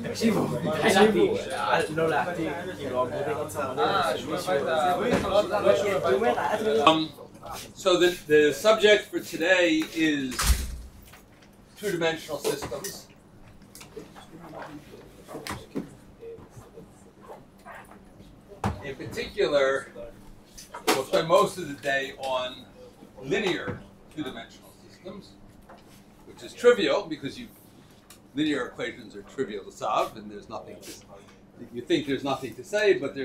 תקשיבו, לא להעתיק, כאילו, So the subject for today is two-dimensional systems. In particular, we'll spend most of the day on linear two-dimensional systems, which is trivial because linear equations are trivial to solve, and there's nothing to, you think there's nothing to say, but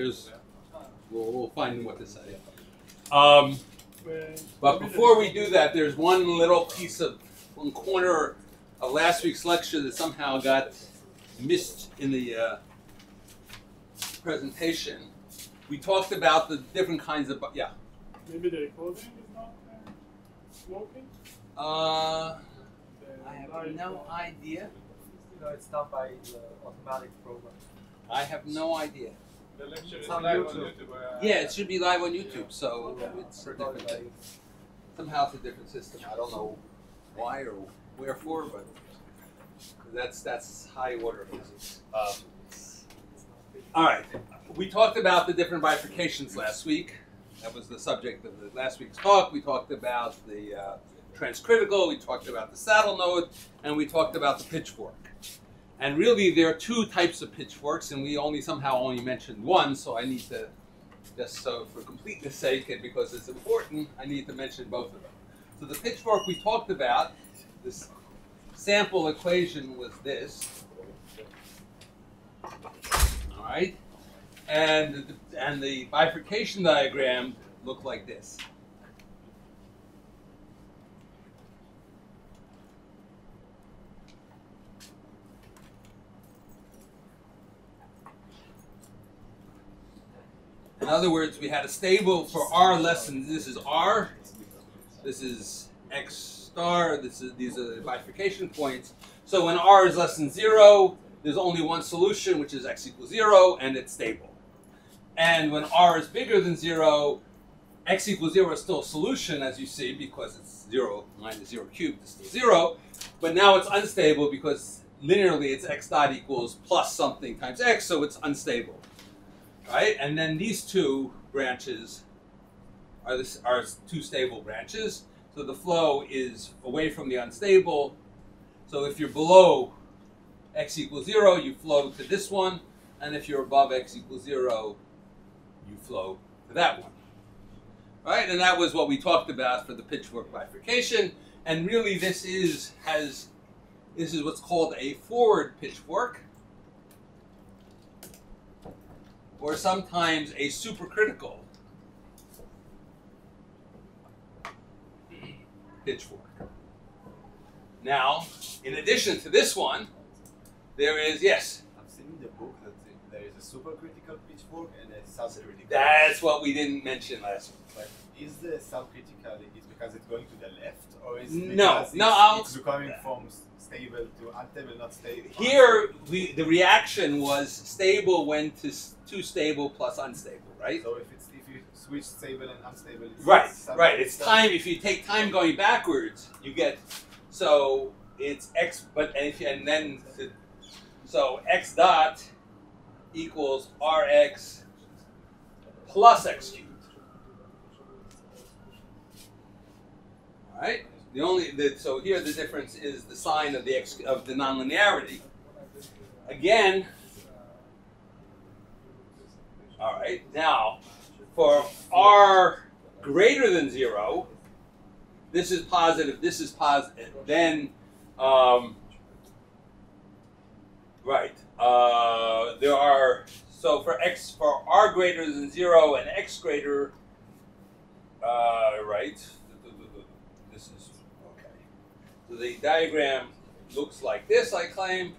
we'll find what to say. But before we do that, there's one corner of last week's lecture that somehow got missed in the presentation. We talked about the different kinds of, yeah. Maybe the recording is not working? I have no idea. No, it's done by the automatic program. I have no idea. The lecture is on live YouTube. on YouTube. Yeah, it should be live on YouTube, so it's a different thing. Somehow it's a different system. I don't know why or wherefore, but that's high order physics. All right, we talked about the different bifurcations last week. That was the subject of the last week's talk. We talked about the transcritical, we talked about the saddle node, and we talked about the pitchfork. And really, there are two types of pitchforks, and we somehow only mentioned one, so I need to, just so for completeness sake, and because it's important, I need to mention both of them. So the pitchfork we talked about, this sample equation was this. All right? And the bifurcation diagram looked like this. In other words, we had a stable for r less than, this is r, this is x star, these are the bifurcation points. So when r is less than 0, there's only one solution, which is x equals 0, and it's stable. And when r is bigger than 0, x equals 0 is still a solution, as you see, because it's 0 minus 0 cubed is still 0. But now it's unstable because linearly it's x dot equals plus something times x, so it's unstable. Right? And then these two branches are two stable branches. So the flow is away from the unstable. So if you're below x equals 0, you flow to this one. And if you're above x equals 0, you flow to that one. Right? And that was what we talked about for the pitchfork bifurcation. And really this is what's called a forward pitchfork, or sometimes a supercritical pitchfork. Now, in addition to this one, there is, yes? I've seen in the book that there is a supercritical pitchfork and a subcritical. That's what we didn't mention last week. But is the subcritical, is because it's going to the left, or is it No, it's becoming from stable to unstable, not stable? Here, the reaction was stable went to stable plus unstable, right? So if you switch stable and unstable, it's right. It's time. If you take time going backwards, you get, so it's x. So x dot equals rx plus x cubed. All right. So here the difference is the sign of the nonlinearity. Again. All right. Now, for r greater than 0, this is positive. This is positive. Then, right. There are, so for r greater than 0 and x greater, right. This is okay. So the diagram looks like this, I claim.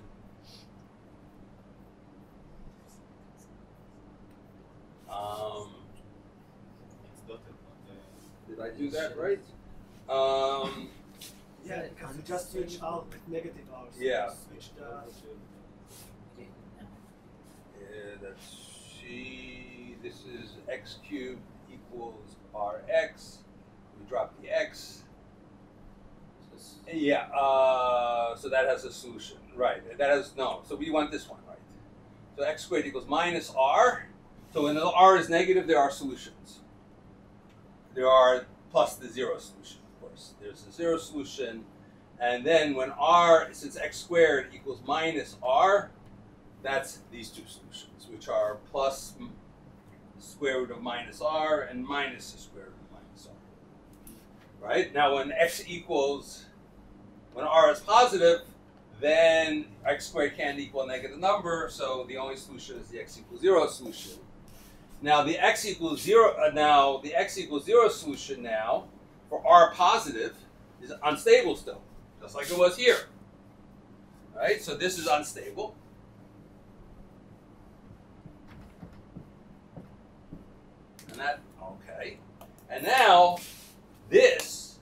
Did I do that right? Yeah, because you just switch out with negative hours. Yeah. Switch the... Yeah, let's see. This is x cubed equals rx. We drop the x. Yeah, so that has a solution, right? That has, no, so we want this one, right? So x squared equals minus r. So when the r is negative, there are solutions. There are plus the zero solution, of course. There's a zero solution. And then when r, since x squared equals minus r, that's these two solutions, which are plus the square root of minus r and minus the square root of minus r. Right? Now when when r is positive, then x squared can't equal a negative number, so the only solution is the x equals 0 solution. Now the x equals 0, solution now, for r positive, is unstable still, just like it was here. Right? So this is unstable. And that, okay. And now, this,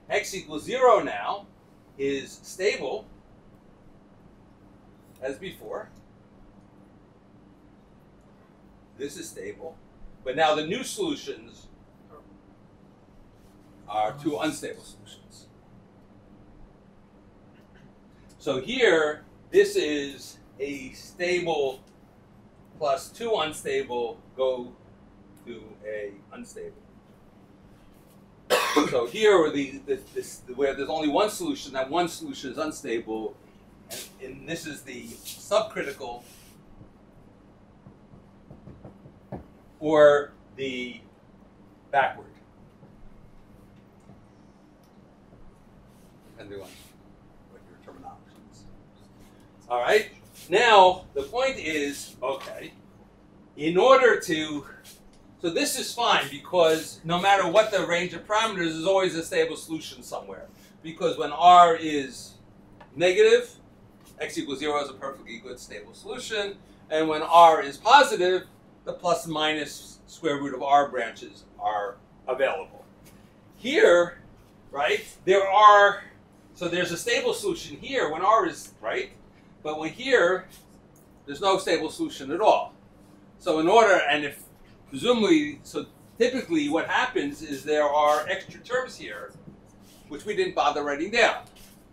x equals 0 now, is stable, as before. This is stable. But now the new solutions are two unstable solutions. So here, this is a stable plus two unstable go to a unstable. So here, where there's only one solution, that one solution is unstable, and this is the subcritical or the backward, depending on what your terminology is. All right. Now the point is, okay, in order to, so this is fine because no matter what the range of parameters, there's always a stable solution somewhere. Because when r is negative, x equals 0 is a perfectly good stable solution. And when r is positive, the plus and minus square root of r branches are available. Here, right, so there's a stable solution here when r is, right? But when here, there's no stable solution at all. So presumably, so typically what happens is there are extra terms here, which we didn't bother writing down.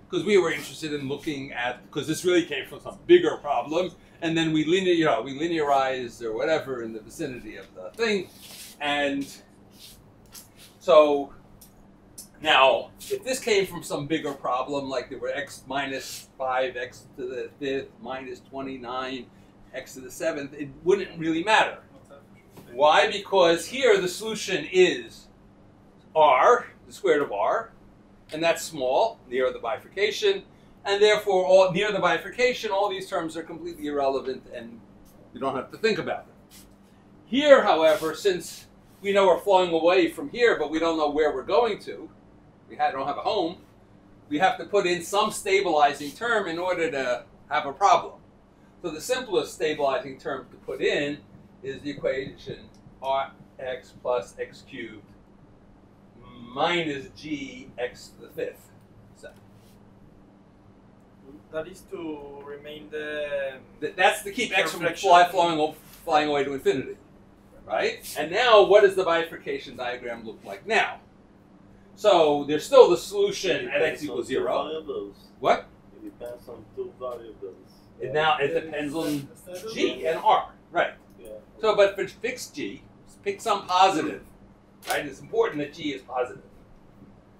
Because we were interested in looking at, because this really came from some bigger problem, and then we linearized or whatever in the vicinity of the thing. And so now, if this came from some bigger problem, like there were x minus 5, x to the 5th, minus 29, x to the 7th, it wouldn't really matter. Why? Because here the solution is r, the square root of r, and that's small, near the bifurcation, and therefore near the bifurcation, all these terms are completely irrelevant and you don't have to think about them. Here, however, since we know we're flowing away from here, but we don't know where we're going to, we don't have a home, we have to put in some stabilizing term in order to have a problem. So the simplest stabilizing term to put in is the equation rx plus x cubed minus g x to the 5th. So that is to remain the... That's to keep x from flying away to infinity. Right? And now, what does the bifurcation diagram look like now? So there's still the solution at x equals 0. What? It depends on two variables. Now it depends on g and r. Right. Yeah. So, but for fixed g, pick some positive. Right? It's important that g is positive.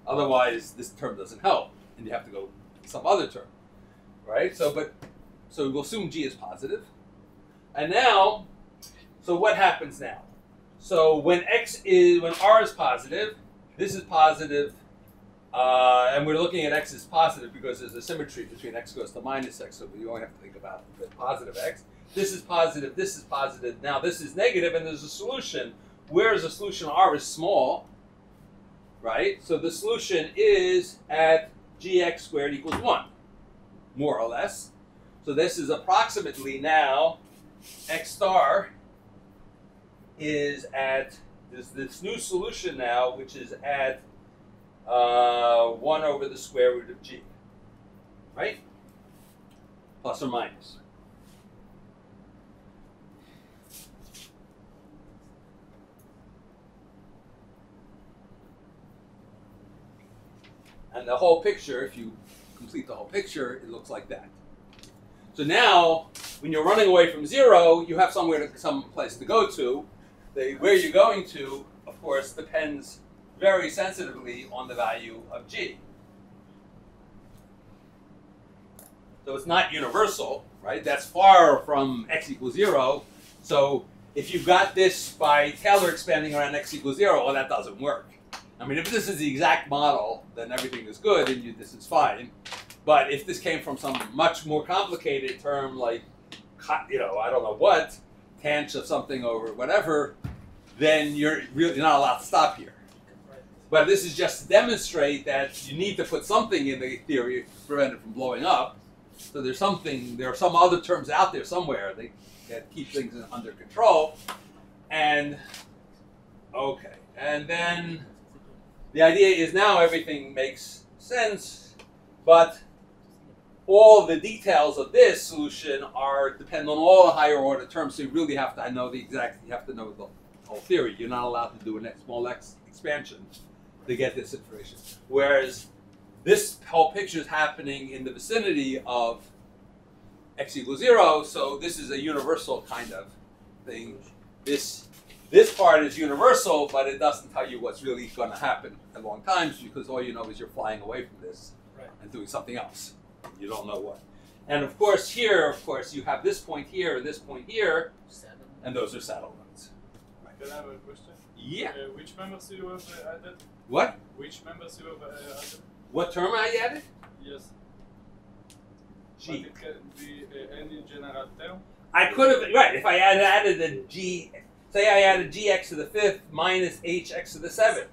Otherwise, this term doesn't help, and you have to go some other term. Right? So we'll assume g is positive. And now, so what happens now? So when r is positive, this is positive, and we're looking at x is positive because there's a symmetry between x goes to minus x, so we only have to think about the positive x. This is positive, this is positive. Now this is negative, and there's a solution. Whereas the solution r is small, right? So the solution is at gx squared equals 1, more or less. So this is approximately now x star is at this new solution now, which is at 1 over the square root of g, right? Plus or minus. And the whole picture, if you complete the whole picture, it looks like that. So now, when you're running away from 0, you have some place to go to. Where you're going to, of course, depends very sensitively on the value of g. So it's not universal, right? That's far from x equals 0. So if you've got this by Taylor expanding around x equals 0, well, that doesn't work. I mean, if this is the exact model, then everything is good and this is fine. But if this came from some much more complicated term like, I don't know what, tangent of something over whatever, then you're really not allowed to stop here. But this is just to demonstrate that you need to put something in the theory to prevent it from blowing up. So there are some other terms out there somewhere that keep things under control. And, okay, and then the idea is now everything makes sense, but all the details of this solution depend on all the higher order terms, so you really have to know you have to know the whole theory. You're not allowed to do a small x expansion to get this information. Whereas this whole picture is happening in the vicinity of x equals 0, so this is a universal kind of thing. This part is universal, but it doesn't tell you what's really going to happen at long times, because all you know is you're flying away from this and doing something else. You don't know what. And of course here, you have this point here and this point here, and those are saddle nodes. Can I have a question? Yeah. Which members you have added? What? Which members you have added? What term I added? Yes. G. But it can be any general term? I could have, right, if I had added a g, say I added gx to the 5th minus hx to the 7th.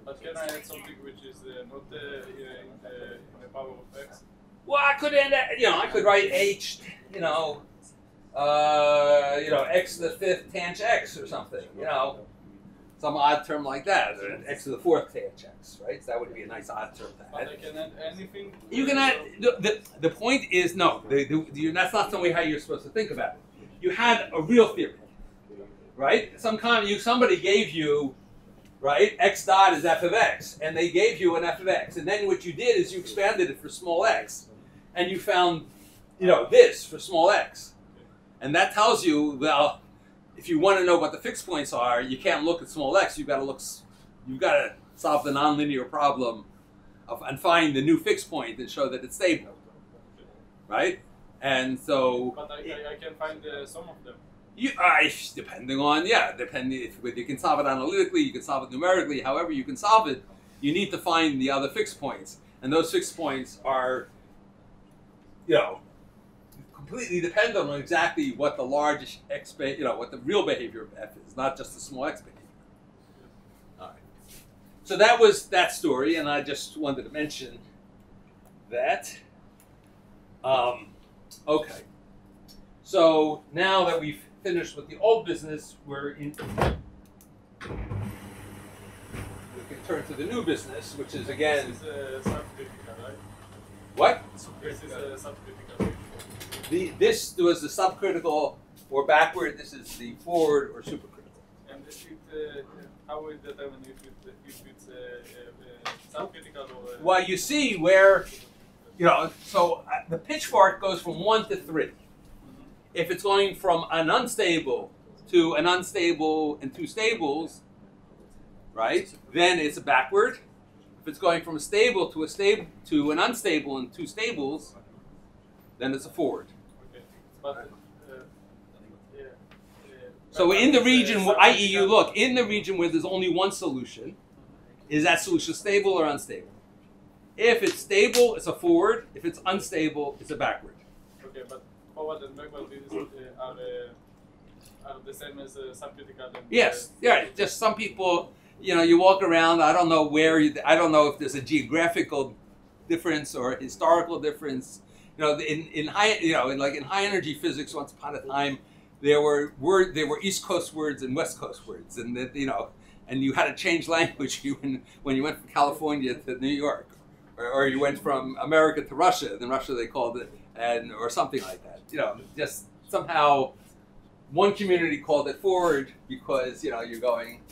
But can I add something which is not in the power of x? Well, I could end, I could write h, x to the 5th tanh x or something, some odd term like that, or x to the 4th tanh x, right? So that would be a nice odd term to add. But I can add anything? You can add, the point is, no, that's not the way how you're supposed to think about it. You had a real theory, right? Somebody gave you, right, x dot is f of x, and they gave you an f of x, and then what you did is you expanded it for small x, and you found, this for small x. And that tells you, well, if you want to know what the fixed points are, you can't look at small x. You've got to solve the nonlinear problem and find the new fixed point and show that it's stable, right? And so, But I can find some of them. Depending whether you can solve it analytically, you can solve it numerically. However you can solve it, you need to find the other fixed points, and those fixed points are, completely dependent on exactly what the large x, what the real behavior of f is, not just the small x behavior. All right. So that was that story, and I just wanted to mention that. Okay. So now that we've finished with the old business, we can turn to the new business, which is again. This is subcritical, right? What? This is subcritical. This was the subcritical or backward. This is the forward or supercritical. And how will it determine if it's subcritical or? Well, you see where, so the pitchfork goes from 1 to 3. If it's going from an unstable to an unstable and 2 stables, right? Then it's a backward. If it's going from a stable to an unstable and 2 stables, then it's a forward. Okay. But, So in the region, i.e., you look in the region where there's only one solution, is that solution stable or unstable? If it's stable, it's a forward. If it's unstable, it's a backward. Okay, but forward and backward are the same as subcritical. Yes, yeah. Just some people, you walk around. I don't know I don't know if there's a geographical difference or a historical difference. In high energy physics, once upon a time, there were East Coast words and West Coast words, and and you had to change language when you went from California to New York, or you went from America to Russia. And in Russia they called it, or something like that. Just somehow one community called it forward because you're going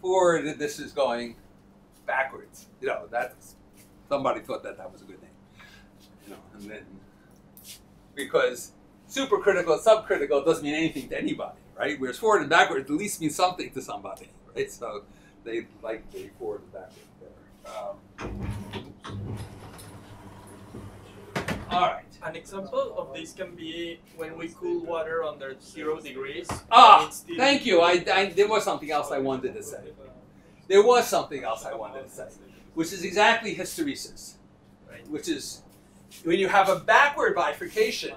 forward and this is going backwards. That's somebody thought that was a good name. You know, and then because supercritical and subcritical doesn't mean anything to anybody, right? Whereas forward and backward at least means something to somebody, right? So they like the forward and backward better. All right. An example of this can be when we cool water under 0 degrees. Thank you. There was something else I wanted to say. There was something else I wanted to say, which is exactly hysteresis, right? Which is when you have a backward bifurcation,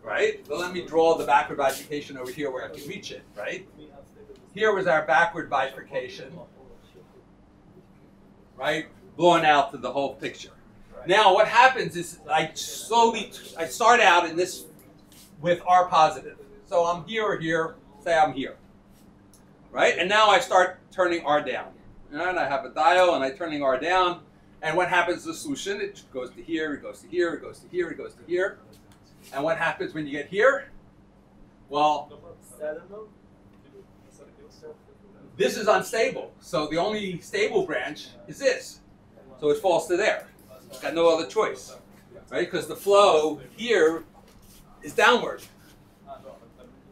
right? Well, let me draw the backward bifurcation over here where I can reach it, right? Here was our backward bifurcation, right? Blowing out to the whole picture. Now, what happens is I start out in this with R positive. So I'm here or here, say I'm here, right? And now I start turning R down. And I have a dial and I'm turning R down. And what happens to the solution? It goes to here, it goes to here, it goes to here, it goes to here. And what happens when you get here? Well, this is unstable. So the only stable branch is this. So it falls to there. It's got no other choice, right? Because the flow here is downward,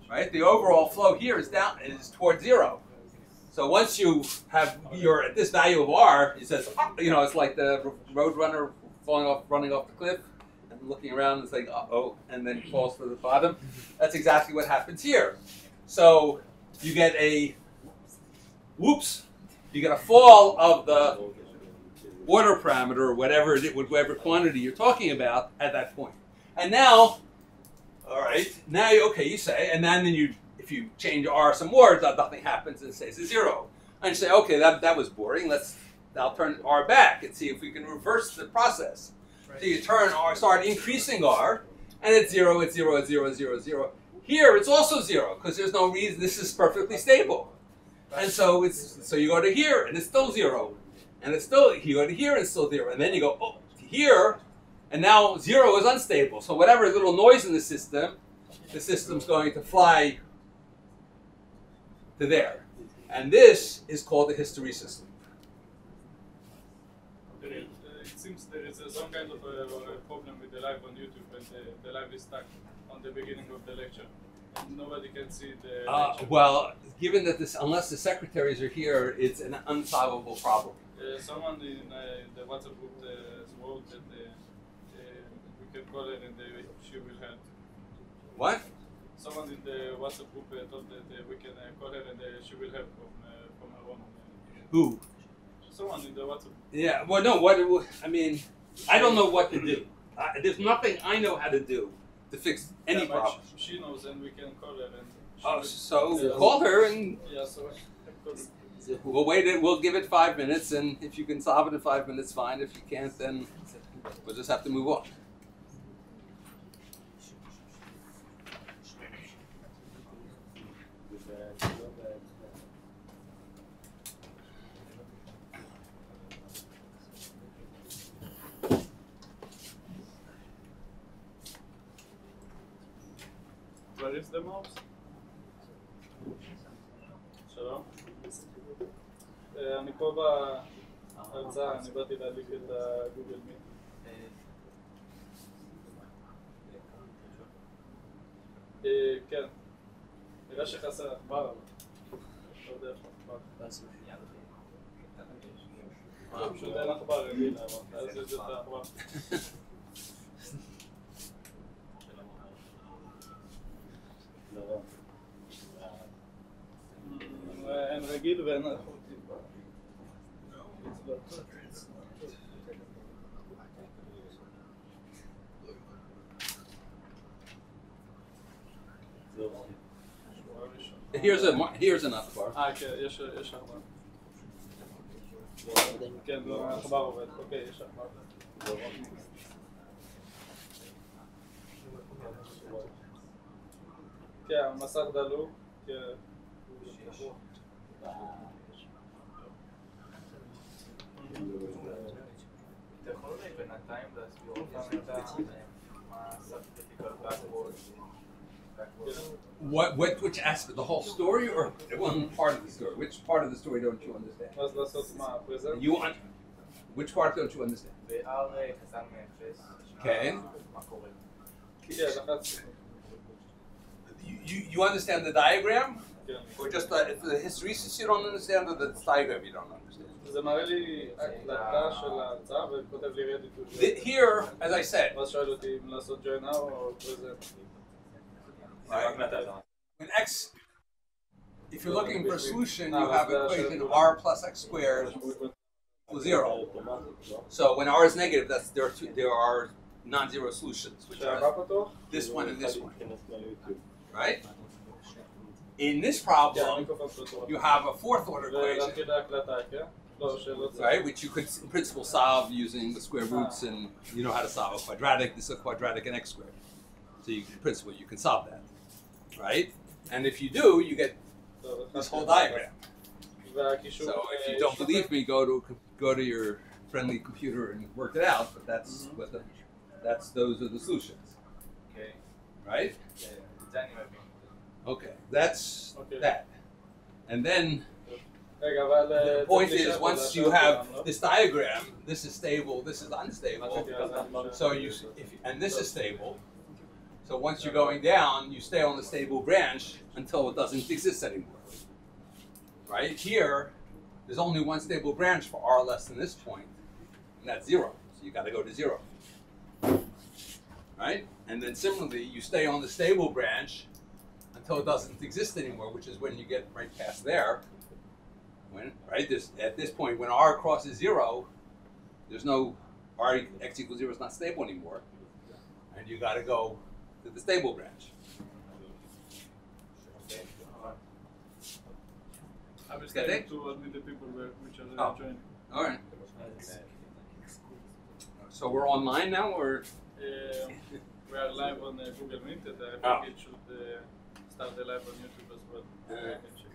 right? The overall flow here is towards 0. So once you're at this value of R, it says, you know, it's like the road runner running off the cliff and looking around and saying, uh-oh, and then falls to the bottom. That's exactly what happens here. So you get a, whoops, you get a fall of the water parameter or whatever quantity you're talking about at that point. And now, all right, now you say, and then if you change R some more, nothing happens and it stays at 0. And you say, okay, that was boring. I'll turn R back and see if we can reverse the process. Right. So you turn R, start increasing R, and it's 0, it's 0, it's 0, 0, 0. Here it's also 0 because there's no reason. This is perfectly stable. Right. And so you go to here and it's still 0. And it's still, you go to here and it's still 0. And then you go, oh, to here, and now 0 is unstable. So whatever little noise in the system's going to fly to there. And this is called the hysteresis loop. It seems there is some kind of a problem with the live on YouTube when the live is stuck on the beginning of the lecture. And nobody can see the lecture. Well, given that unless the secretaries are here, it's an unsolvable problem. Someone in the WhatsApp group wrote that we can call her and she will help. What? Someone in the WhatsApp group thought that we can call her and she will help from her own. Who? Someone in the WhatsApp. Yeah. Well, no. I mean, I don't know what to do. There's nothing I know how to do to fix any problem. She knows, and we can call her. And call her and. Yeah. So. We'll wait it. We'll give it 5 minutes, and if you can solve it in 5 minutes, fine. If you can't, then we'll just have to move on. Where is the mouse? שלום. אני פה בהרצאה, אני באתי להדליק את הגוגל מיט. כן, נראה שחסר עכבר, אבל לא יודע איך עכבר. פשוט אין עכבר רגיל, אבל אז יש את העכבר. אין רגיל ואין איכותי. Here's an עכבר. כן, יש עכבר. כן, לא, העכבר עובד. אוקיי, יש עכבר. כן, המסך דלוק. כן. אתה יכול אולי בינתיים להסביר אותם את הסאב-קריטיקל backward? Which aspect? The whole story or one part of the story? Which part of the story don't you understand? אז לעשות מה? פרזנט? You want Which part don't you understand? ב-R קטן מ-0. כן. מה קורה? כן, לחצתי. You understand the diagram? כן. Or just the hysteresis you don't understand, or the diagram you don't understand? זה מראה לי הקלטה של ההרצאה וכותב לי ready to join. Here, as I said, ואז שואל אותי אם לעשות join now או כזה. when x, if you're looking for a solution, you have equation r plus x squared equals 0. So when r is negative, there are non-zero solutions, which are שהבא פתוח? this one and this one, right? In this problem, you have a fourth order equation, ולהתחיל ההקלטה, כן? לא, שלא צריך. right, which you could in principle solve using the square roots, and you know how to solve a quadratic. This is a quadratic in x squared. So in principle, you can solve that, right? And if you do, you get this whole diagram. והקישור... So if you don't believe me, go to your friendly computer and work it out. But that's those are the solutions, אוקיי. right? זה אני מבין. Okay, that's that. And then רגע, אבל... the point is, once you have this diagram, this is stable, this is unstable. So and this is stable. So once you're going down, you stay on the stable branch until it doesn't exist anymore. Right here, there's only one stable branch for r less than this point, and that's 0. So you got to go to 0. Right? And then similarly, you stay on the stable branch until it doesn't exist anymore, which is when you get right past there. At this point, when r crosses 0, there's no x equals 0 is not stable anymore, and you got to go to the stable branch. I'm just trying to admit the people which are joining. All right. So we're online now, or We are live on Google Meet, and I think it should start the live on YouTube as well. I can check.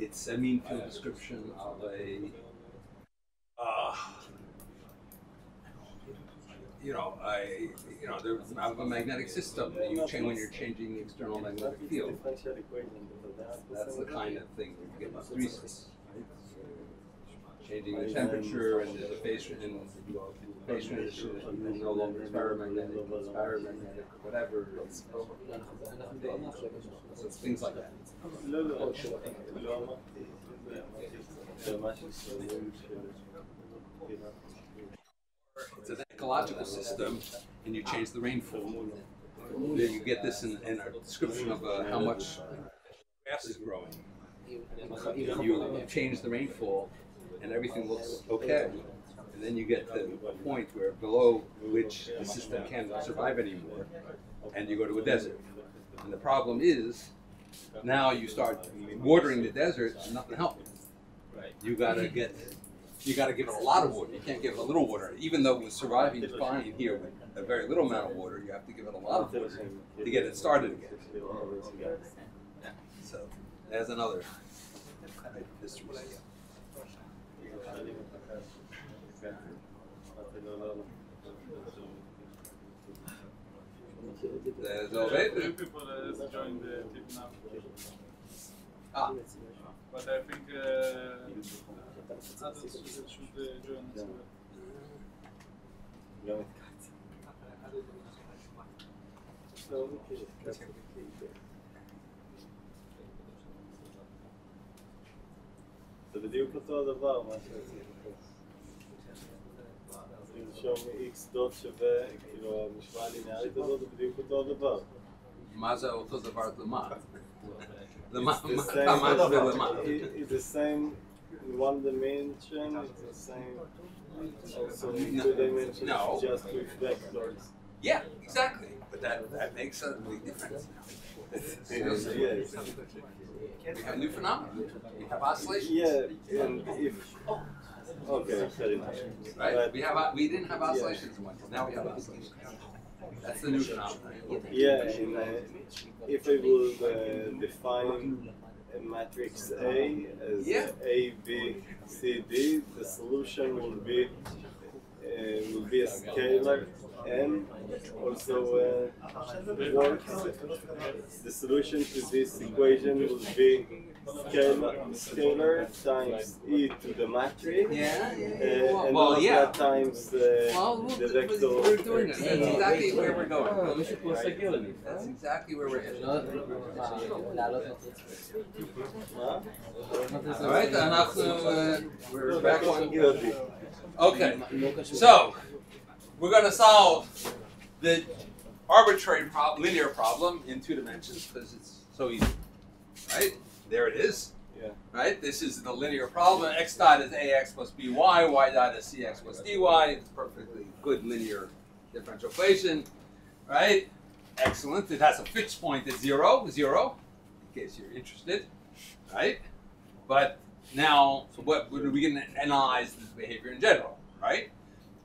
It's a mean field description of a magnetic system that you change when you're changing the external magnetic field. That's the kind of thing where you get hysteresis. Changing the temperature and the phase transition is no longer paramagnetic, it's paramagnetic, whatever. So it's things like that. It's an ecological system, and you change the rainfall. Then you get this in a description of how much grass is growing. You change the rainfall, and everything looks okay. And then you get to a point where below which the system can't survive anymore, and you go to a desert. And the problem is, now you start watering the desert, and nothing helps. You gotta give it a lot of water. You can't give it a little water. Even though it was surviving fine here with a very little amount of water, you have to give it a lot of water to get it started again. So there's another history. There's Few people joined the team now. But I think others should join as well. זה בדיוק אותו הדבר, מה שרציתי. לרשום x דוט שווה, כאילו המשוואה הלינארית הזאת זה בדיוק אותו הדבר. מה זה אותו דבר למה? It's the same in one dimension, it's the same also in two dimensions, No. just with vectors. Yeah, exactly. But that makes a big difference. Yes. We have new phenomena. We have oscillations. Yeah, and if okay, fair enough. Right? But, We didn't have oscillations once. Now we have oscillations. That's the new phenomenon. yeah, and if I would define a matrix A as A, B, C, D, the solution will be a scalar M. Also works. The solution to this equation will be scalar times e to the matrix. And all of that times the vector. We're doing it. That's exactly where we're going. That's exactly where we're headed. All right, we're back on. Okay, so we're going to solve the arbitrary linear problem in 2 dimensions because it's so easy. Right? There it is. Yeah. Right? This is the linear problem. X dot is ax plus by, y dot is cx plus dy. It's a perfectly good linear differential equation. Right? Excellent. It has a fixed point at 0, in case you're interested. Right? But now, so we're going to analyze this behavior in general. Right?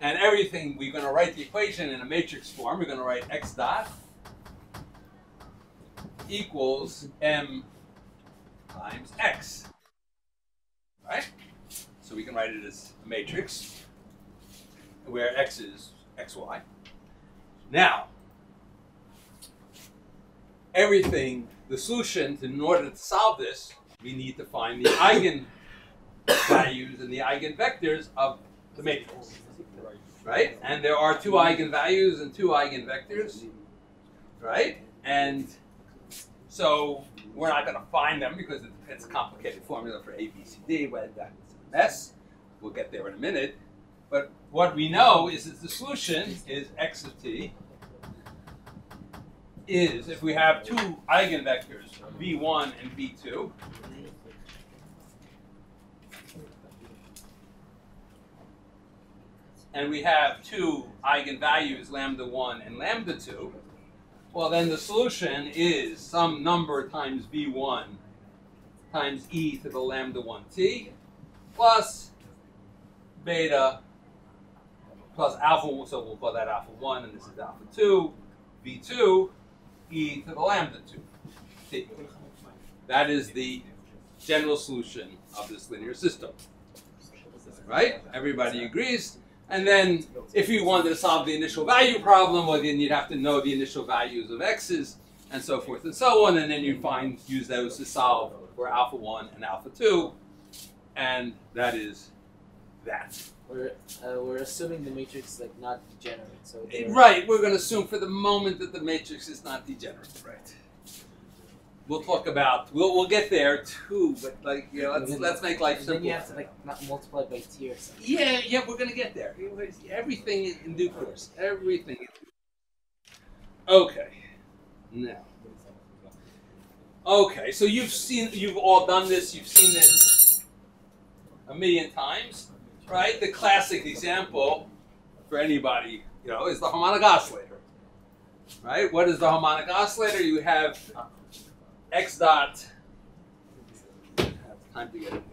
And everything, we're going to write the equation in a matrix form. We're going to write x dot equals m times x. Right? So we can write it as a matrix where x is xy. Now, everything, the solution, in order to solve this, we need to find the eigenvalues and the eigenvectors of the matrix. Right? And there are 2 eigenvalues and 2 eigenvectors. Right? And so we're not going to find them because it's a complicated formula for A, B, C, D. Well, that's a mess. We'll get there in a minute. But what we know is that the solution is x of t is, if we have 2 eigenvectors, v1 and v2, and we have 2 eigenvalues, lambda 1 and lambda 2, well, then the solution is some number times v1 times e to the lambda 1t plus beta plus alpha, so we'll call that alpha 1 and this is alpha 2, v2 e to the lambda 2t. That is the general solution of this linear system. Right? Everybody agrees? And then, if you wanted to solve the initial value problem, well, then you'd have to know the initial values of x's, and so forth and so on, and then you use those to solve for alpha 1 and alpha 2, and that is that. We're assuming the matrix is like not degenerate, so right. We're going to assume for the moment that the matrix is not degenerate, right? We'll talk about. We'll get there too, but like let's make life simple. Then you have to like not multiply by t or something. Yeah, we're going to get there. Everything in due course. Everything. Okay. Now. Okay, so you've all done this. You've seen this a million times, right? The classic example for anybody, is the harmonic oscillator, right? What is the harmonic oscillator? You have x dot. Time to get it.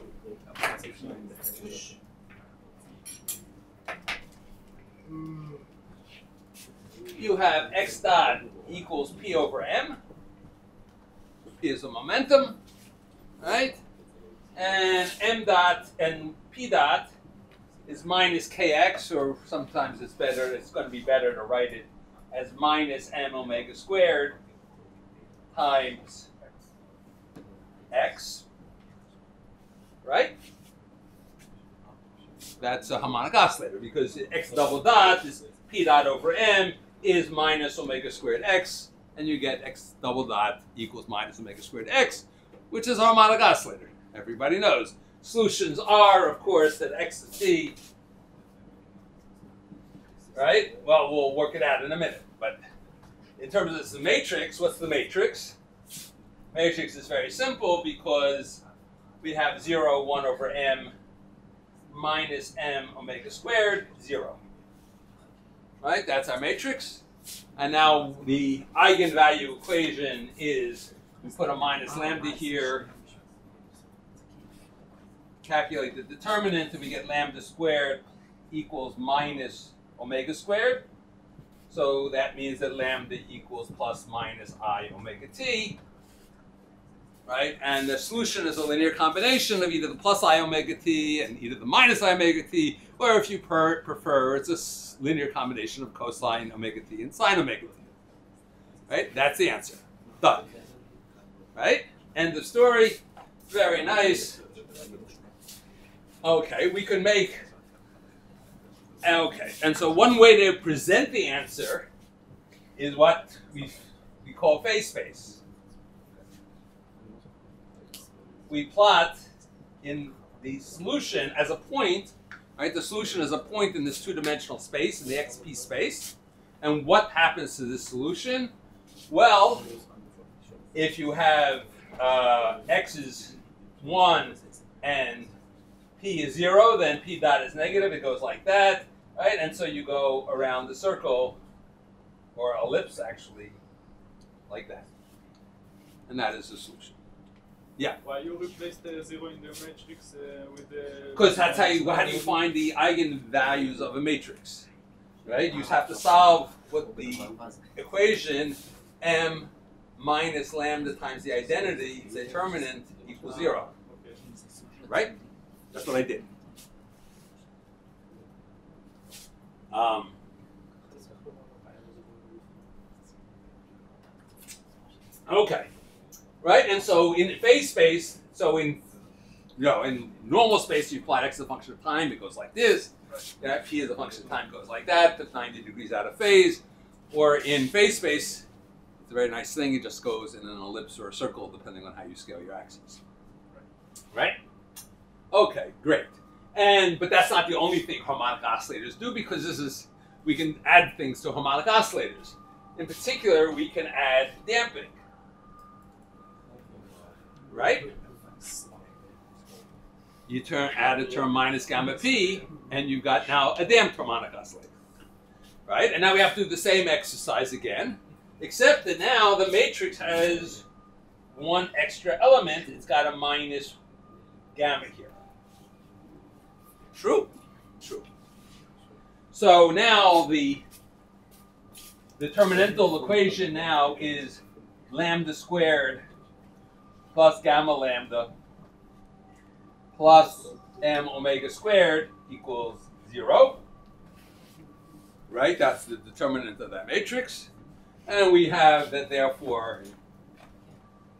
You have x dot equals p over m. P is the momentum, right? And m dot and p dot is minus kx, or sometimes it's going to be better to write it as minus m omega squared times x, right? That's a harmonic oscillator because x double dot is p dot over m is minus omega squared x, and you get x double dot equals minus omega squared x, which is a harmonic oscillator. Everybody knows. Solutions are, of course, that x of t right? Well, we'll work it out in a minute. But in terms of this matrix, what's the matrix? Matrix is very simple because we have 0, 1 over m minus m omega squared, 0. Right? That's our matrix. And now the eigenvalue equation is, we put a minus lambda here, calculate the determinant, and we get lambda squared equals minus omega squared. So that means that lambda equals plus minus I omega t. Right? And the solution is a linear combination of either the plus I omega t and either the minus I omega t, or if you prefer, it's a linear combination of cosine omega t and sine omega t. Right? That's the answer. Done. Right? End of story. Very nice. Okay, we could make... Okay, and so one way to present the answer is what we call phase space. We plot in the solution as a point, right? The solution is a point in this two-dimensional space, in the XP space. And what happens to this solution? Well, if you have x is 1 and p is 0, then p dot is negative. It goes like that, right? And so you go around the circle, or ellipse actually, like that. And that is the solution. Yeah. Why you replace the 0 in the matrix with the... Because that's how do you find the eigenvalues of a matrix, right? You have to solve what the equation m minus lambda times the identity determinant equals 0, right? That's what I did. Okay. Right, and so in phase space, so in normal space, you plot x as a function of time, it goes like this. Yeah, p as a function of time goes like that, that's 90 degrees out of phase. Or in phase space, it's a very nice thing, it just goes in an ellipse or a circle, depending on how you scale your axes. Right? Okay, great. But that's not the only thing harmonic oscillators do, because we can add things to harmonic oscillators. In particular, we can add damping. Right? You add a term minus gamma p, and you've got now a damped harmonic oscillator. Right? And now we have to do the same exercise again, except that now the matrix has one extra element. It's got a minus gamma here. True? True. So now the determinantal equation now is lambda squared plus gamma lambda plus m omega squared equals 0. Right? That's the determinant of that matrix. And we have that therefore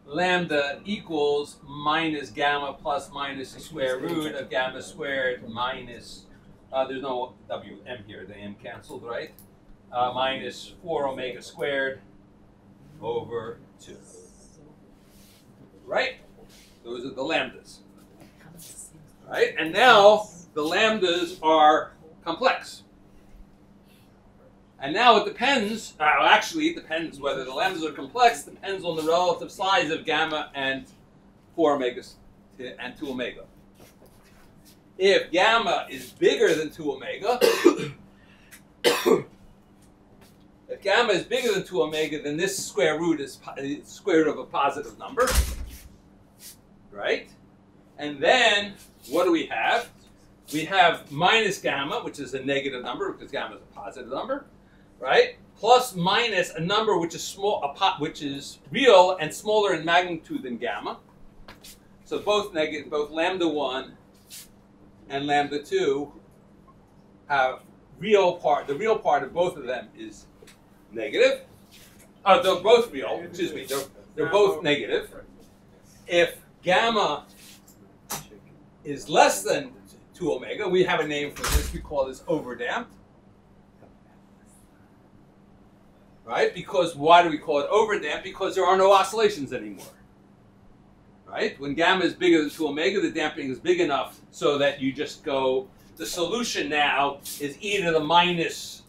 lambda equals minus gamma plus minus the square root of gamma squared minus, there's no wm here, the m canceled, right? Minus 4 omega squared over 2. Right? Those are the lambdas. Right? And now the lambdas are complex. And now it depends, actually it depends whether the lambdas are complex, depends on the relative size of gamma and 4 omega and 2 omega. If gamma is bigger than 2 omega, if gamma is bigger than 2 omega, then this square root is square root of a positive number. Right? And then, what do we have? We have minus gamma, which is a negative number, because gamma is a positive number. Right? Plus minus a number which is which is real and smaller in magnitude than gamma. So both lambda 1 and lambda 2 have real part. The real part of both of them is negative. They're both real. Excuse me. They're both negative. If gamma is less than 2 omega, we have a name for this. We call this overdamped. Right? Because why do we call it overdamped? Because there are no oscillations anymore. Right? When gamma is bigger than 2 omega, the damping is big enough so that you just go, the solution now is e to the minus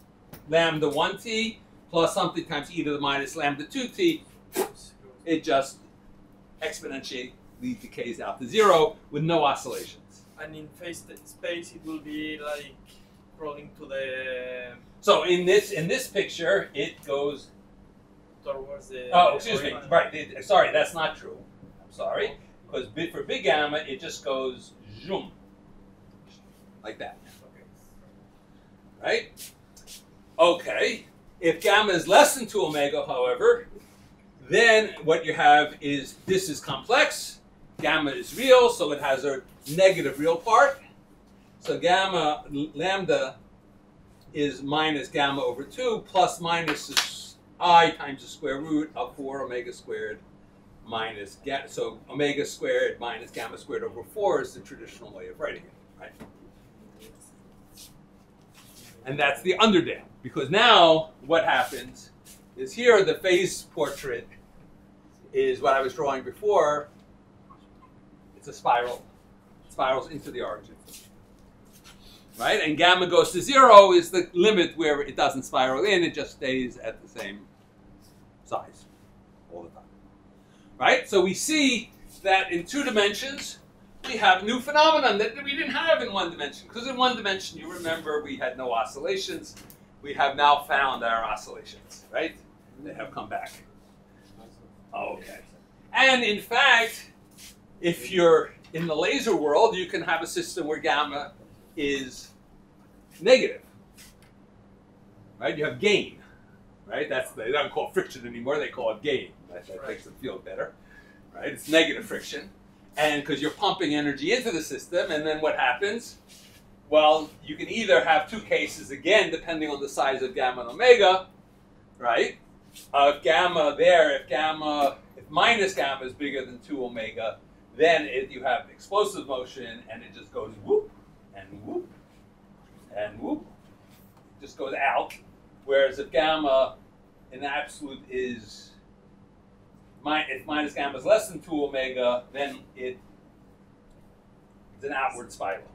lambda 1t plus something times e to the minus lambda 2t, it just exponentially decays out to 0 with no oscillations. And in phase space, it will be like rolling to the So in this picture, it goes. towards the. Oh, excuse me. Right. Sorry, that's not true. I'm sorry. Because for big gamma, it just goes zoom, like that. Right? Okay. If gamma is less than 2 omega, however, then what you have is this is complex. Gamma is real, so it has a negative real part. So gamma lambda is minus gamma over 2 plus minus I times the square root of 4 omega squared minus gamma. So omega squared minus gamma squared over 4 is the traditional way of writing it, right? And that's the underdam. Because now what happens is here the phase portrait is what I was drawing before. It's a spiral. It spirals into the origin. Right? And gamma goes to 0 is the limit where it doesn't spiral in. It just stays at the same size all the time. Right? So we see that in 2 dimensions, we have a new phenomenon that we didn't have in 1 dimension. Because in 1 dimension, you remember, we had no oscillations. We have now found our oscillations, right? They have come back. Okay. And in fact, if you're in the laser world, you can have a system where gamma is negative, right? You have gain, right? They don't call it friction anymore. They call it gain. That makes them feel better, right? It's negative friction. And because you're pumping energy into the system, and then what happens? Well, you can either have 2 cases, again, depending on the size of gamma and omega, right? If minus gamma is bigger than 2 omega, then you have explosive motion, and it just goes whoop, and whoop, and whoop. It just goes out. Whereas if gamma in absolute is, if minus gamma is less than 2 omega, then it's an outward spiral.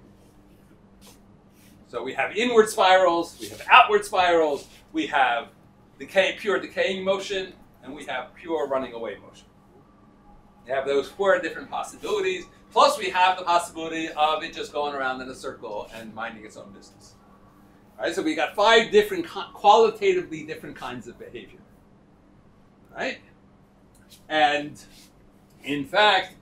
So we have inward spirals, we have outward spirals, we have pure decaying motion, and we have pure running away motion. We have those 4 different possibilities, plus we have the possibility of it just going around in a circle and minding its own business. All right, so we got 5 different, qualitatively different kinds of behavior. Right? And in fact,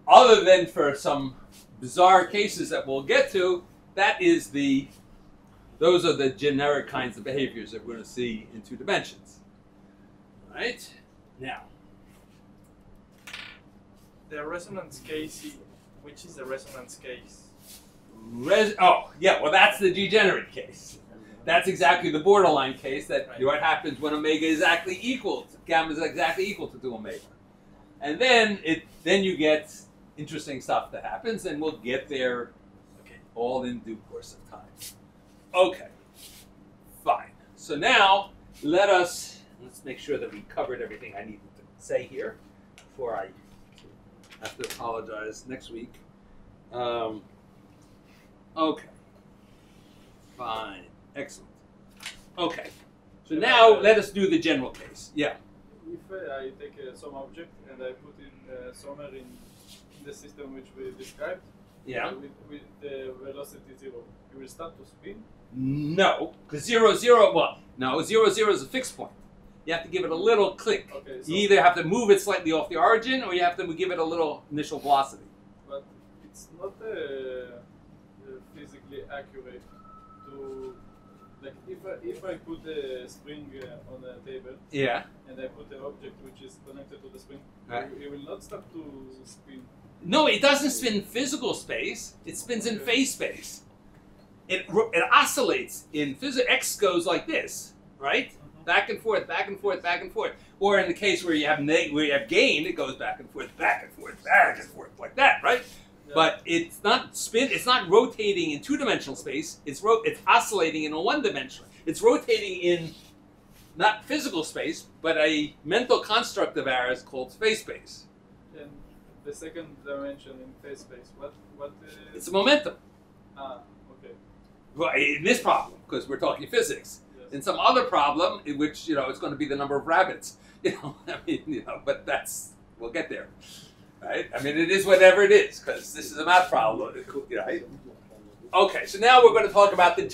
other than for some bizarre cases that we'll get to, those are the generic kinds of behaviors that we're going to see in 2 dimensions. Right? Now, the resonance case, which is the resonance case? Well, that's the degenerate case. That's exactly the borderline case. What happens when omega is exactly equal, gamma is exactly equal to 2 omega, and then you get interesting stuff that happens, and we'll get there, all in due course of time. Okay, fine. So now let's make sure that we covered everything I needed to say here before I have to apologize next week. Okay, fine. Excellent. Okay, so now let us do the general case. Yeah. If I take some object and I put in somewhere in the system which we described, Yeah. With the velocity 0, you will start to spin? No, because 0, 0, well, no, 0, 0 is a fixed point. You have to give it a little click. Okay, so You either have to move it slightly off the origin, or you have to give it a little initial velocity. But it's not physically accurate to, like, if I put a spring on a table, Yeah. and I put an object which is connected to the spring, Right. it will not start to spin. No, it doesn't spin in physical space. It spins in phase space. It oscillates in physics. X goes like this, right? Back and forth, back and forth, back and forth. Or in the case where you have gain, it goes back and forth, back and forth, back and forth, like that, right? Yeah. But it's not it's not rotating in 2-dimensional space. It's oscillating in a 1-dimensional. It's rotating in not physical space, but a mental construct of ours called phase space. And the second dimension in phase space, what It's a momentum. okay. Well, in this problem, because we're talking physics. in some other problem in which, it's going to be the number of rabbits. But we'll get there. Right? I mean, it is whatever it is, because this is a math problem. Right? Okay, so now we're going to talk about the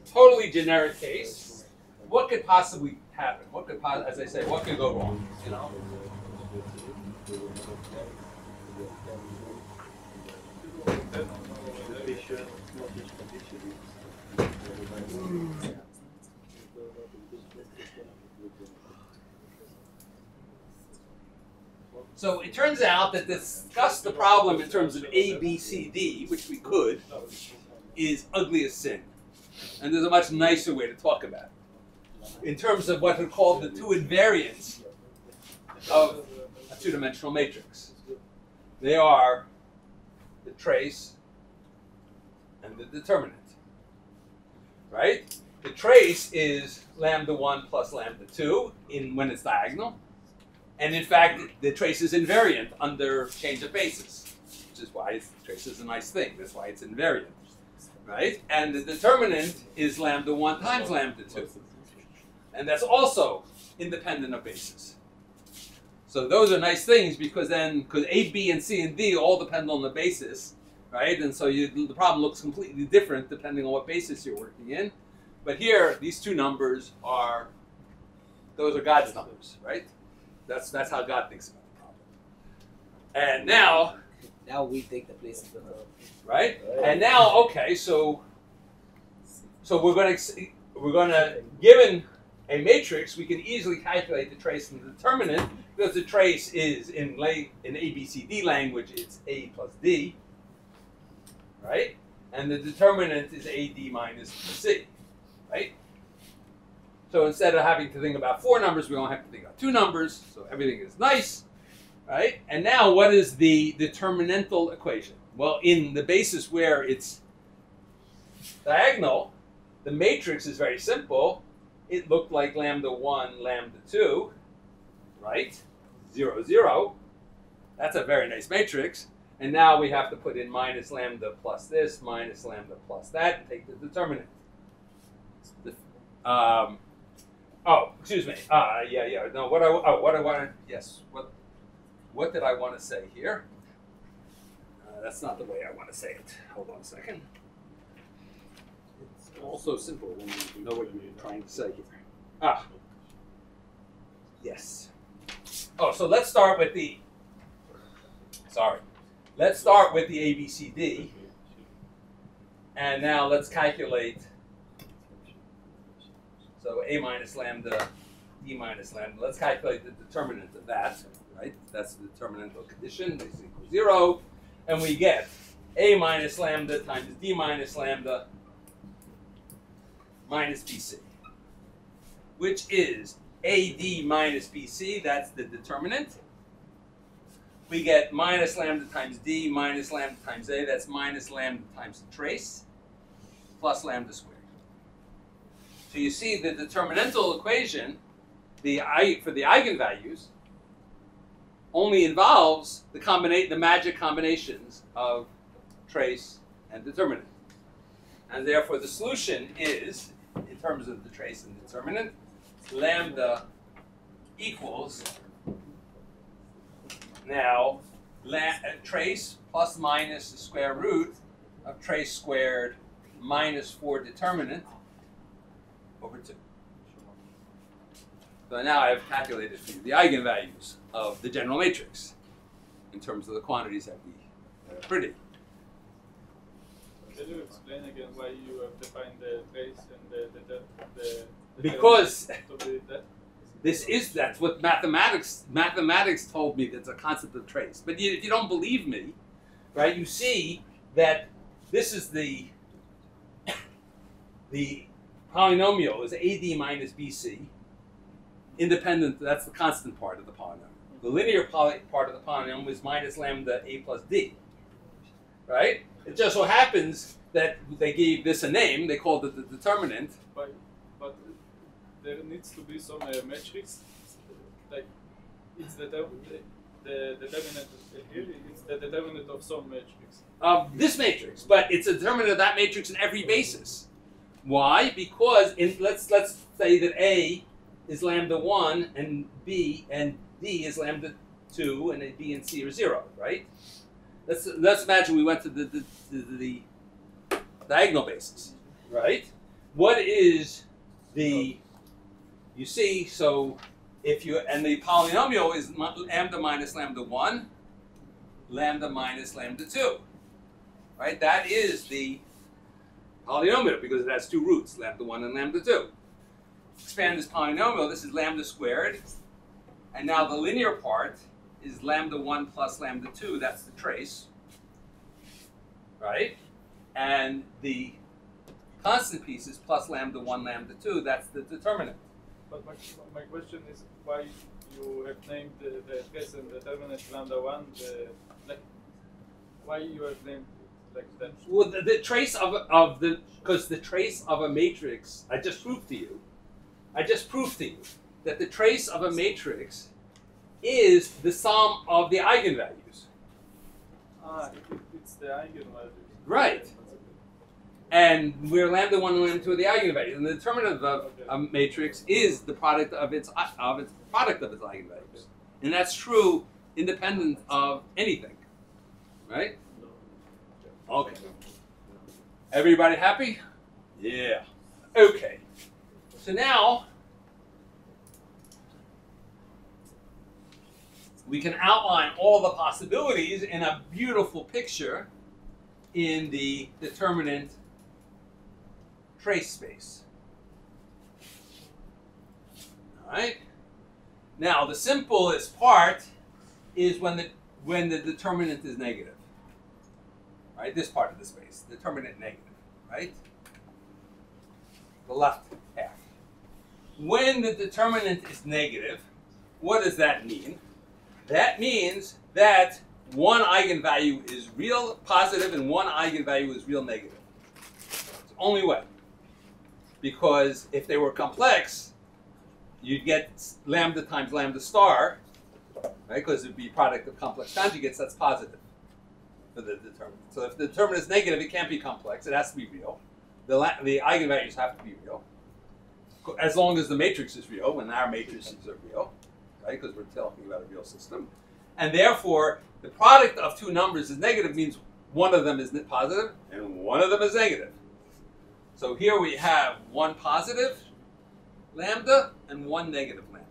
totally generic case. What could possibly happen? As I say, what could go wrong? So it turns out that to discuss the problem in terms of A, B, C, D, which we could, is ugly as sin. And there's a much nicer way to talk about it. In terms of what are called the two invariants of a two-dimensional matrix. They are the trace and the determinant. Right? The trace is lambda 1 plus lambda 2 when it's diagonal. And in fact, the trace is invariant under change of basis, which is why the trace is a nice thing. That's why it's invariant. Right? And the determinant is lambda 1 times lambda 2. And that's also independent of basis. So those are nice things because A, B, and C, and D all depend on the basis, right? And so the problem looks completely different depending on what basis you're working in. But here, these two numbers those are God's numbers, right? That's how God thinks about the problem. And now we take the place of the Lord. Right? And now, okay, so we're going to given a matrix, we can easily calculate the trace and the determinant because the trace is in ABCD language, it's A plus D, right? And the determinant is AD minus C, right? So instead of having to think about 4 numbers, we only have to think about 2 numbers, so everything is nice, right? And now what is the determinantal equation? Well, in the basis where it's diagonal, the matrix is very simple. It looked like lambda 1, lambda 2, right? 0, 0. That's a very nice matrix. And now we have to put in minus lambda plus this, minus lambda plus that, and take the determinant. Excuse me. No, what I want to, yes, what did I want to say here? That's not the way I want to say it. Hold on a second. It's also simple when you know what you're trying to say here. Yes. Oh, so let's start with the, let's start with the ABCD. And now let's calculate, so A minus lambda, D minus lambda. Let's calculate the determinant of that, right? That's the determinantal condition, this equals 0. And we get A minus lambda times D minus lambda minus BC, which is AD minus BC, that's the determinant. We get minus lambda times D minus lambda times A, that's minus lambda times the trace, plus lambda squared. So you see the determinantal equation, for the eigenvalues, only involves the magic combinations of trace and determinant. And therefore the solution is, in terms of the trace and determinant, lambda equals now trace plus minus the square root of trace squared minus 4 determinant over 2. So now I've calculated for you the eigenvalues of the general matrix in terms of the quantities that we predict. Can you explain again why you have defined the trace and the because that? That's what mathematics told me, that's a concept of trace. But if you don't believe me, right, you see that this is the polynomial is AD minus BC, independent, that's the constant part of the polynomial. The linear part of the polynomial is minus lambda A plus D, right? It just so happens that they gave this a name, they called it the determinant. But there needs to be some matrix, like it's the determinant here, it's the determinant of some matrix. This matrix, but it's a determinant of that matrix in every basis. Why? Because let's say that A is lambda 1 and B and D is lambda 2 and B and C are 0, right? Let's imagine we went to the diagonal basis, right? What is the, you see, so if you, and the polynomial is lambda minus lambda 1, lambda minus lambda 2, right? That is the polynomial because it has two roots, lambda 1 and lambda 2. Expand this polynomial, this is lambda squared, and now the linear part is lambda 1 plus lambda 2, that's the trace, right? And the constant piece is plus lambda 1, lambda 2, that's the determinant. But my question is why you have named the trace and determinant lambda 1, like, why you have named like that? Well, the trace of the, because the trace of a matrix, I just proved to you that the trace of a matrix is the sum of the eigenvalues. It's the eigenvalues. Right. And where lambda 1 and lambda 2 are the eigenvalues. And the determinant of a matrix is the product of its eigenvalues. And that's true independent of anything. Right? Okay. Everybody happy? Yeah. Okay. So now we can outline all the possibilities in a beautiful picture in the determinant trace space. All right. Now the simplest part is when the determinant is negative. Right, this part of the space, determinant negative, right? The left half. When the determinant is negative, what does that mean? That means that one eigenvalue is real positive and one eigenvalue is real negative. It's the only way. Because if they were complex, you'd get lambda times lambda star, right? Because it would be a product of complex conjugates, that's positive for the determinant. So if the determinant is negative, it can't be complex. It has to be real. The eigenvalues have to be real. As long as the matrix is real, when our matrices are real, right? Because we're talking about a real system. And therefore, the product of two numbers is negative means one of them is positive and one of them is negative. So here we have one positive lambda and one negative lambda.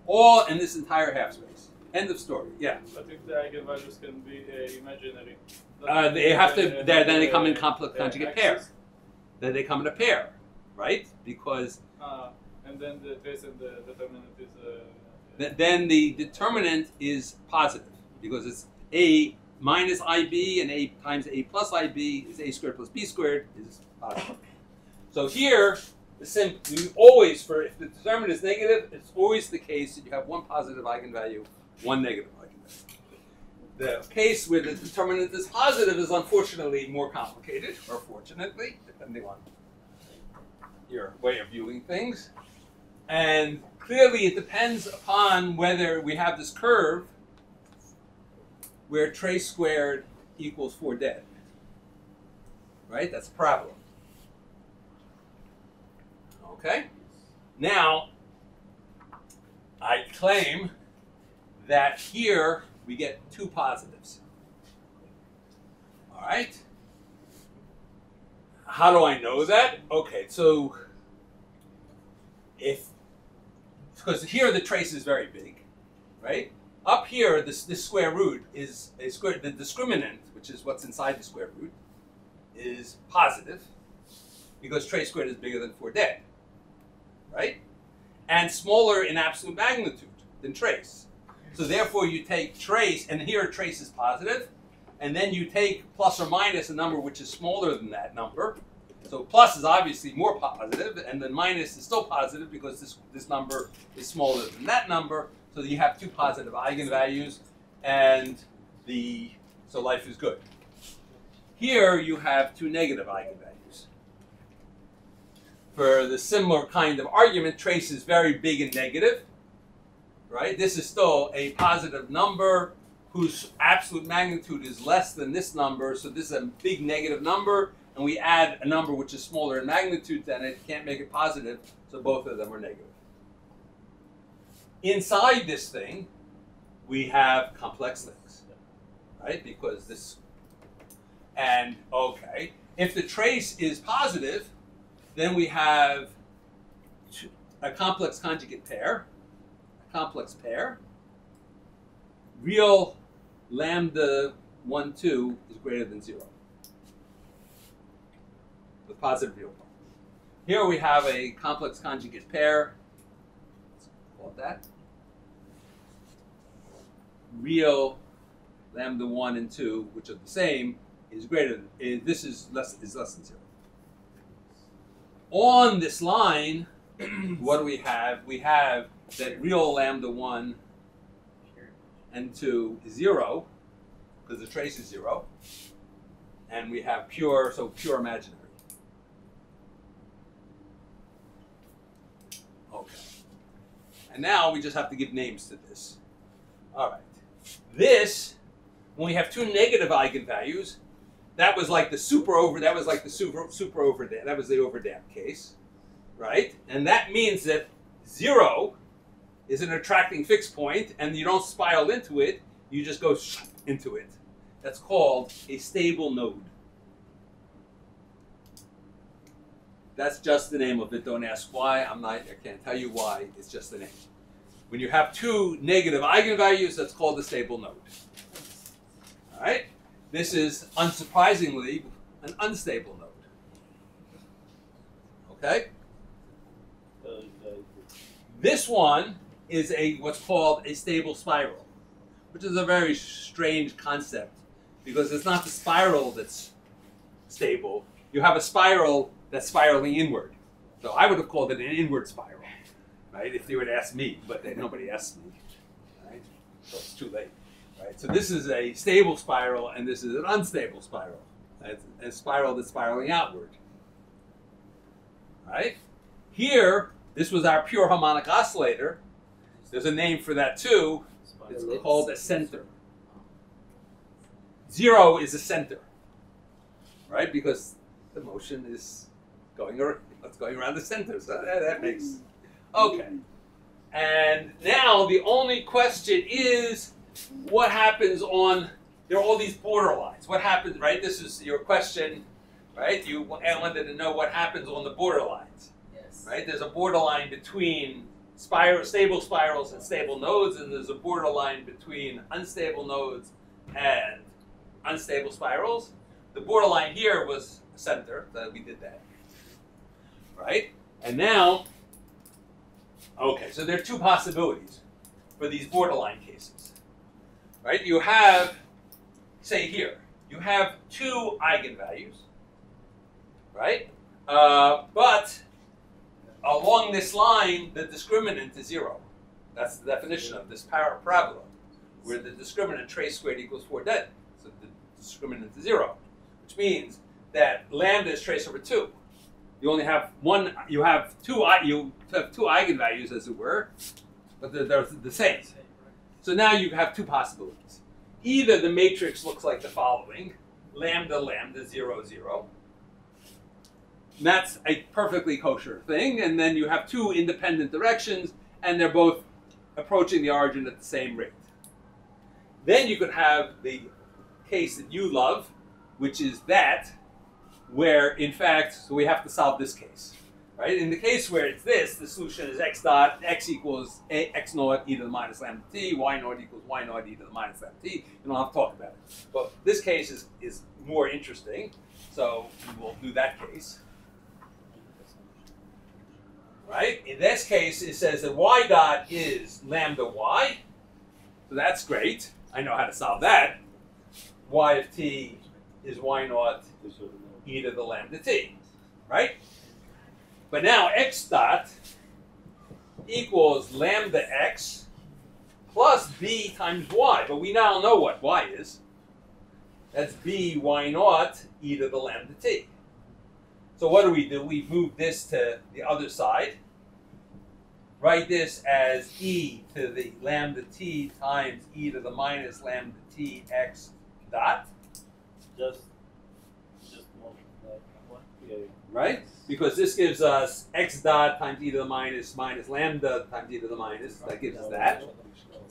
All in this entire half space. End of story. Yeah. But if the eigenvalues can be imaginary, they have to. Then they come in complex conjugate pair. Then they come in a pair, right? Because and then the trace and the determinant is. Then the determinant is positive because it's a minus ib and a times a plus ib is a squared plus b squared is positive. So here, always if the determinant is negative, it's always the case that you have one positive eigenvalue, one negative eigenvalue. The case where the determinant is positive is unfortunately more complicated, or fortunately, depending on your way of viewing things. And clearly it depends upon whether we have this curve where trace squared equals 4 dead. Right? That's a problem. Okay? Now, I claim that here we get two positives. All right? How do I know that? Okay, so because here the trace is very big, right? Up here, this square root is the discriminant, which is what's inside the square root, is positive because trace squared is bigger than 4 dead, right? And smaller in absolute magnitude than trace. So therefore you take trace, and here trace is positive, and then you take plus or minus a number which is smaller than that number. So plus is obviously more positive, and then minus is still positive because this number is smaller than that number. So you have two positive eigenvalues, and so life is good. Here you have two negative eigenvalues. For the similar kind of argument, trace is very big and negative, right? This is still a positive number whose absolute magnitude is less than this number, so this is a big negative number. and we add a number which is smaller in magnitude than it, can't make it positive, so both of them are negative. Inside this thing, we have complex things, right? Because this, and okay, if the trace is positive, then we have a complex conjugate pair, real lambda 1, 2 is greater than 0 with positive real part. Here we have a complex conjugate pair, let's call it that. Real lambda 1 and 2, which are the same, is greater than, this is less than 0. On this line, what do we have? We have that real lambda 1 and 2 is 0, because the trace is 0. And we have pure, so pure imaginary. Okay. And now we just have to give names to this. All right. This, when we have two negative eigenvalues, that was like the super overdamped, that was the overdamped case, right? And that means that 0 is an attracting fixed point, and you don't spiral into it, you just go into it. That's called a stable node. That's just the name of it. Don't ask why. I can't tell you why. It's just the name. When you have two negative eigenvalues, that's called a stable node. All right? This is, unsurprisingly, an unstable node. Okay? This one is what's called a stable spiral, which is a very strange concept because it's not the spiral that's stable. You have a spiral that's spiraling inward. So I would have called it an inward spiral, right? If they would ask me, but nobody asked me, right? So it's too late, right? So this is a stable spiral, and this is an unstable spiral. It's a spiral that's spiraling outward, right? Here, this was our pure harmonic oscillator. There's a name for that too. It's called a center. 0 is a center, right? Because the motion is going around the center, so that makes, okay. And now the only question is, what happens on, there are all these borderlines. What happens, right? This is your question, right? You wanted to know what happens on the borderlines, Yes. right? There's a borderline between stable spirals and stable nodes, and there's a borderline between unstable nodes and unstable spirals. The borderline here was a center, so we did that, right? And now, okay, so there are two possibilities for these borderline cases, right? You have, say here, you have two eigenvalues, right? But along this line, the discriminant is 0. That's the definition of this parabola, where the discriminant trace squared equals 4 dead. So the discriminant is 0, which means that lambda is trace over 2. You only have one. You have two eigenvalues, as it were, but they're the same. So now you have two possibilities. Either the matrix looks like the following: lambda, lambda, 0, 0. And that's a perfectly kosher thing. And then you have two independent directions, and they're both approaching the origin at the same rate. Then you could have the case that you love, which is that, where in fact, so we have to solve this case, right? In the case where it's this, the solution is x equals x naught e to the minus lambda t, y naught equals y naught e to the minus lambda t. You don't have to talk about it. But this case is more interesting, so we'll do that case. Right? In this case, it says that y dot is lambda y. So that's great. I know how to solve that. Y of t is y naught e to the lambda t. Right? But now x dot equals lambda x plus b times y. But we now know what y is. That's b y naught e to the lambda t. So what do? We move this to the other side. Write this as e to the lambda t times e to the minus lambda t x dot. Just multiply. right? Because this gives us x dot times e to the minus lambda times e to the minus. That gives us that,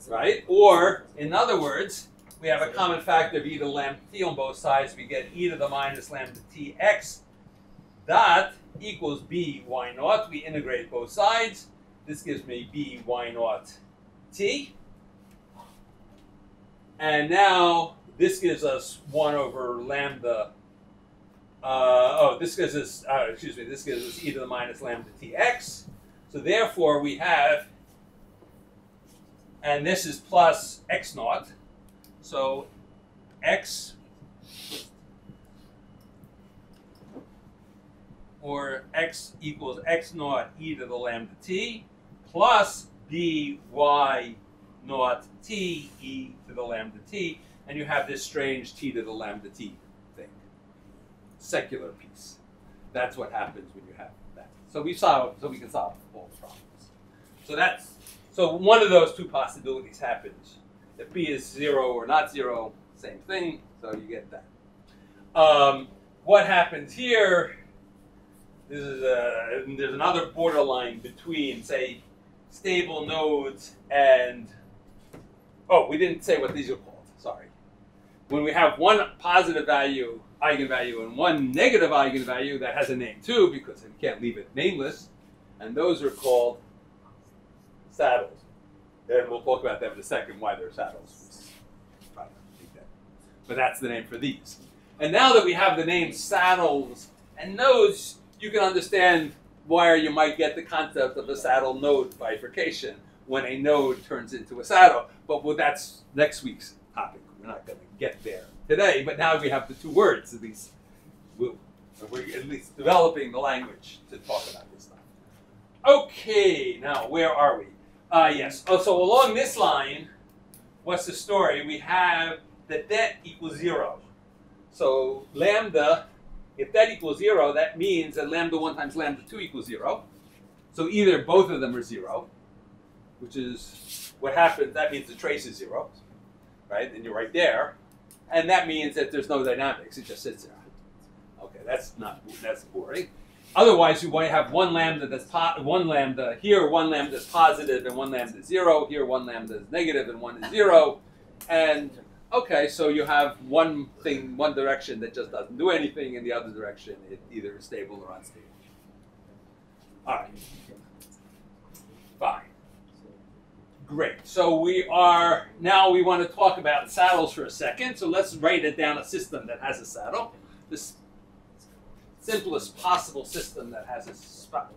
right? Or, in other words, we have a common factor of e to the lambda t on both sides. We get e to the minus lambda t x dot equals b y naught. We integrate both sides. This gives me b y naught t. And now this gives us 1 over lambda. This gives us, this gives us e to the minus lambda tx. So therefore we have, and this is plus x naught. So x, or x equals x naught e to the lambda t plus b y naught t e to the lambda t, and you have this strange t to the lambda t thing. Secular piece. That's what happens when you have that. So we can solve all problems. So one of those two possibilities happens. If b is 0 or not 0, same thing. So you get that. What happens here? There's another borderline between, say, stable nodes and, we didn't say what these are called, sorry. When we have one positive value, eigenvalue, and one negative eigenvalue, that has a name too, because we can't leave it nameless, and those are called saddles. And we'll talk about them in a second, why they're saddles. But that's the name for these. And now that we have the name saddles and nodes, you can understand why you might get the concept of a saddle node bifurcation when a node turns into a saddle. But that's next week's topic. We're not going to get there today, but now we have the two words, at least. We're at least developing the language to talk about this stuff. Okay, now where are we? Yes. So along this line, what's the story? We have that equals 0. So lambda, if that equals 0, that means that lambda 1 times lambda 2 equals 0. So either both of them are 0, which is what happens. That means the trace is 0, right? And you're right there. And that means that there's no dynamics. It just sits there. Okay, that's boring. Otherwise, you might have one lambda that's here, one lambda is positive, and one lambda is 0. Here, one lambda is negative, and one is 0. And okay, so you have one thing, one direction that just doesn't do anything, and the other direction it either is stable or unstable. All right. Fine. Great. So we want to talk about saddles for a second. So let's write it down, a system that has a saddle. This simplest possible system that has a saddle.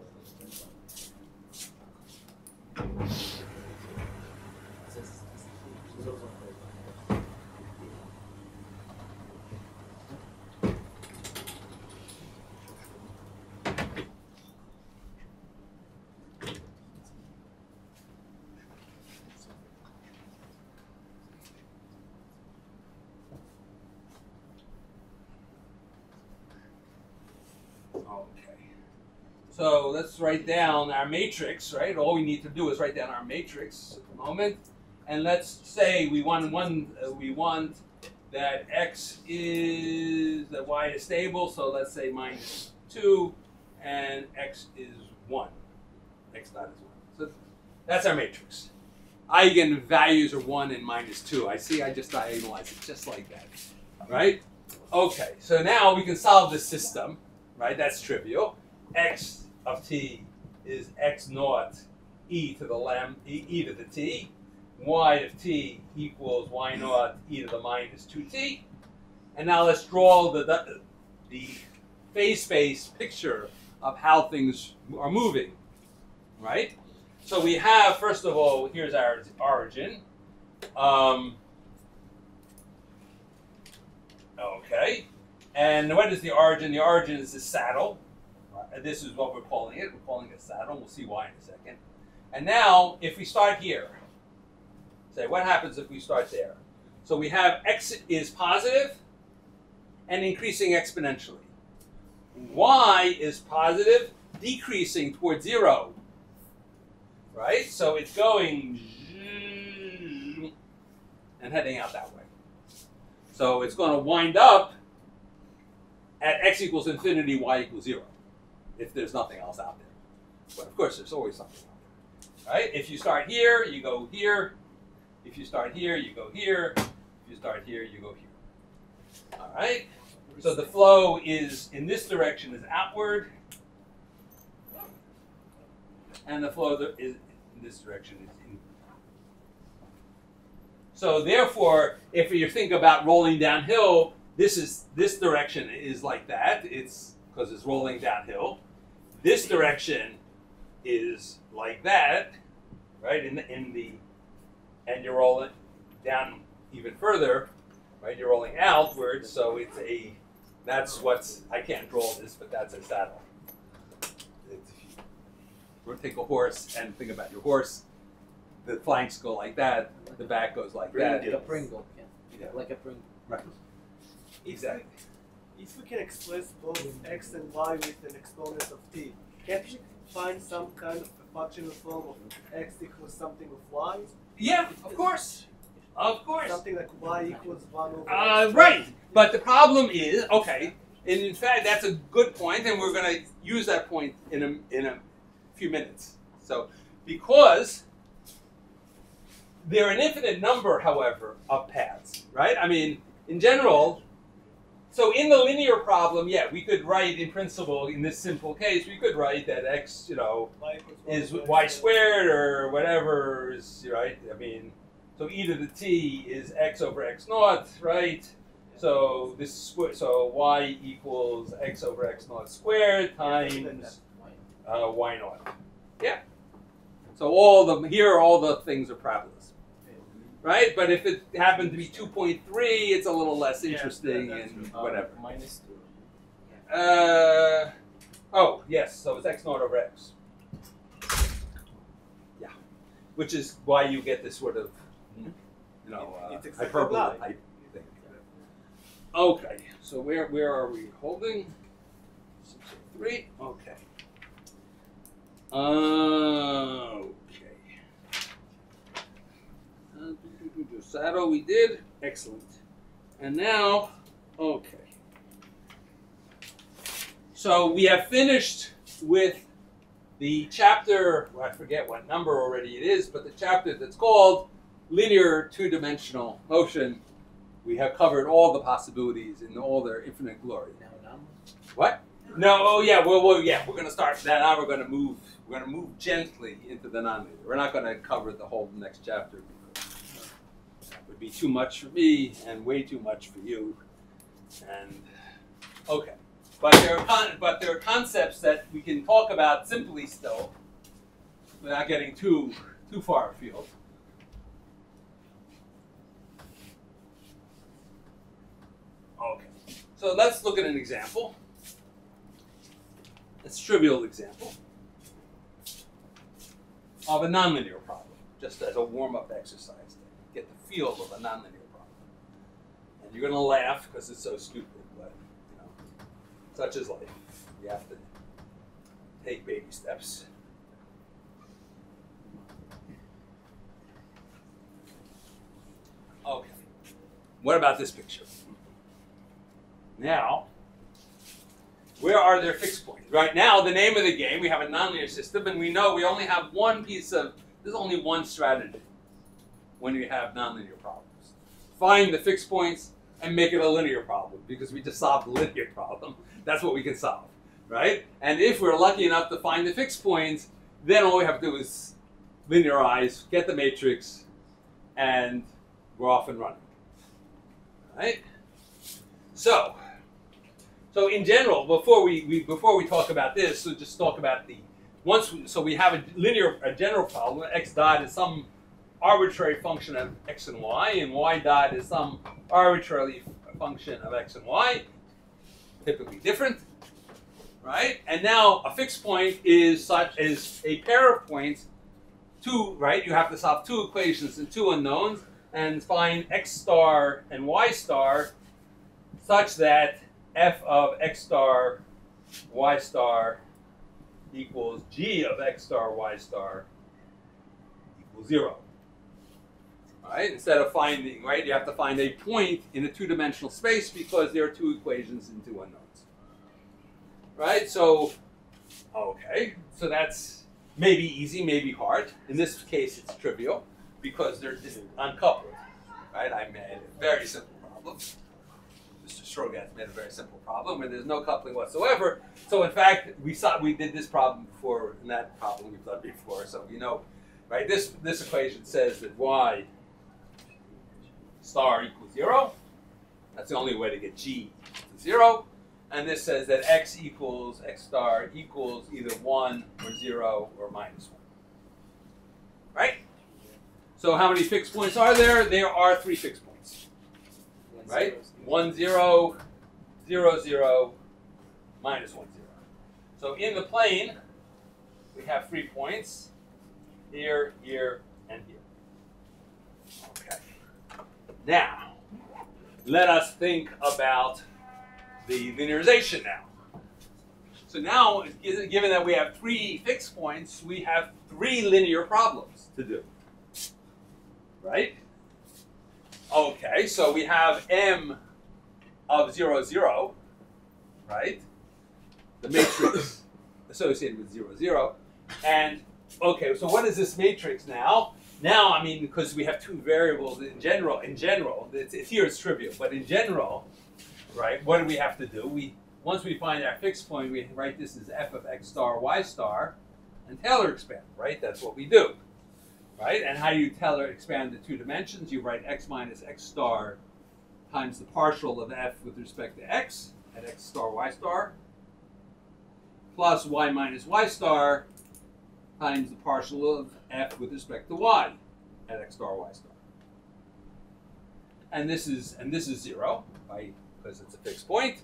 So let's write down our matrix, right? All we need to do is write down our matrix at the moment, and let's say we want that that y is stable. So let's say -2, and x is 1. X dot is 1. So that's our matrix. Eigenvalues are 1 and -2. I see. I just diagonalize it just like that, right? Okay. So now we can solve this system, right? That's trivial. X of t is x naught e to the e to the t. Y of t equals y naught e to the -2t. And now let's draw the phase space picture of how things are moving, right? So we have, first of all, here's our origin. Okay. And what is the origin? The origin is the saddle. This is what we're calling it. We're calling it a saddle. We'll see why in a second. And now, if we start here, say, what happens if we start there? So we have x is positive and increasing exponentially. Y is positive, decreasing towards 0. Right? So it's going and heading out that way. So it's going to wind up at x equals infinity, y equals 0, if there's nothing else out there. But of course, there's always something out there. Right? If you start here, you go here. If you start here, you go here. If you start here, you go here. All right? So the flow is in this direction is outward. And the flow is in this direction is in. So therefore, if you think about rolling downhill, this direction is like that. It's because it's rolling downhill. This direction is like that, right? And you're rolling down even further, right? You're rolling outward, so it's a. That's what's. I can't draw this, but that's a saddle. We'll take a horse and think about your horse. The flanks go like that. The back goes like that. Like a Pringle. Yeah. Yeah. Like a Pringle. Right. Exactly. If we can express both x and y with an exponent of t, can't we find some kind of a functional form of x equals something of y? Yeah, of course. Of course. Something like y equals 1 over x. Right. But the problem is, okay, and in fact, that's a good point, and we're going to use that point in a few minutes. So, because there are an infinite number, however, of paths, right? I mean, in general, so in the linear problem, yeah, we could write, in principle, in this simple case, we could write that x, is y squared or whatever is, right? I mean, so e to the t is x over x naught, right? So so y equals x over x naught squared times y naught. Yeah. So all the things are parabolas, right? But if it happened to be 2.3, it's a little less interesting and whatever. Minus 2. Oh yes, so it's x naught over x. Yeah, which is why you get this sort of, It's exactly hyperbole like. type thing. Okay, so where are we holding? 603. Okay. Okay. Saddle we did. Excellent. And now, okay. So we have finished with the chapter, well, I forget what number already it is, but the chapter that's called Linear Two-Dimensional Motion. We have covered all the possibilities in all their infinite glory. What? No, oh yeah, yeah, we're going to start that. Now we're going to move gently into the nonlinear. We're not going to cover the whole next chapter because that would be too much for me and way too much for you. And okay, but there are concepts that we can talk about simply still, without getting too far afield. Okay, so let's look at an example. It's a trivial example of a nonlinear problem, just as a warm-up exercise to get the feel of a nonlinear problem. And you're going to laugh because it's so stupid, but such is life. You have to take baby steps. Okay. What about this picture? Now, where are their fixed points? Right now, the name of the game, we have a nonlinear system, and we know we only have one piece of, there's only one strategy when you have nonlinear problems. Find the fixed points and make it a linear problem, because we just solved the linear problem. That's what we can solve, right? And if we're lucky enough to find the fixed points, then all we have to do is linearize, get the matrix, and we're off and running, right? So in general, before we talk about this, we'll just talk about so we have a general problem. X dot is some arbitrary function of x and y dot is some arbitrary function of x and y, typically different, right? And now a fixed point is a pair of points, right? You have to solve two equations and two unknowns and find x star and y star such that f of x star y star equals g of x star y star equals 0. All right? Instead of finding, right, you have to find a point in a two-dimensional space because there are two equations and two unknowns. right? So, okay, so that's maybe easy, maybe hard. In this case, it's trivial because they're just uncoupled, right? I made a very simple problem. Mr. Strogatz made a very simple problem where there's no coupling whatsoever. So in fact, we did this problem before, and that problem we've done before. So you know, right? This equation says that y star equals 0. That's the only way to get g to 0. And this says that x star equals either 1 or 0 or minus 1. Right? So how many fixed points are there? There are 3 fixed points. Right? 1, 0, 0, 0, minus 1, 0. So in the plane, we have 3 points. Here, here, and here. Okay. Now, let us think about the linearization now. So now, given that we have 3 fixed points, we have 3 linear problems to do. Right? Okay, so we have m of 0, 0, right? The matrix associated with 0, 0. And, okay, so what is this matrix now? Now, I mean, because we have 2 variables in general, here it's trivial, but in general, right, what do we have to do? Once we find our fixed point, we write this as f of x star y star and Taylor expand, right? That's what we do, right? And how do you Taylor expand the 2 dimensions? You write x minus x star times the partial of f with respect to x at x star y star plus y minus y star times the partial of f with respect to y at x star y star. And this is 0, right? Because it's a fixed point.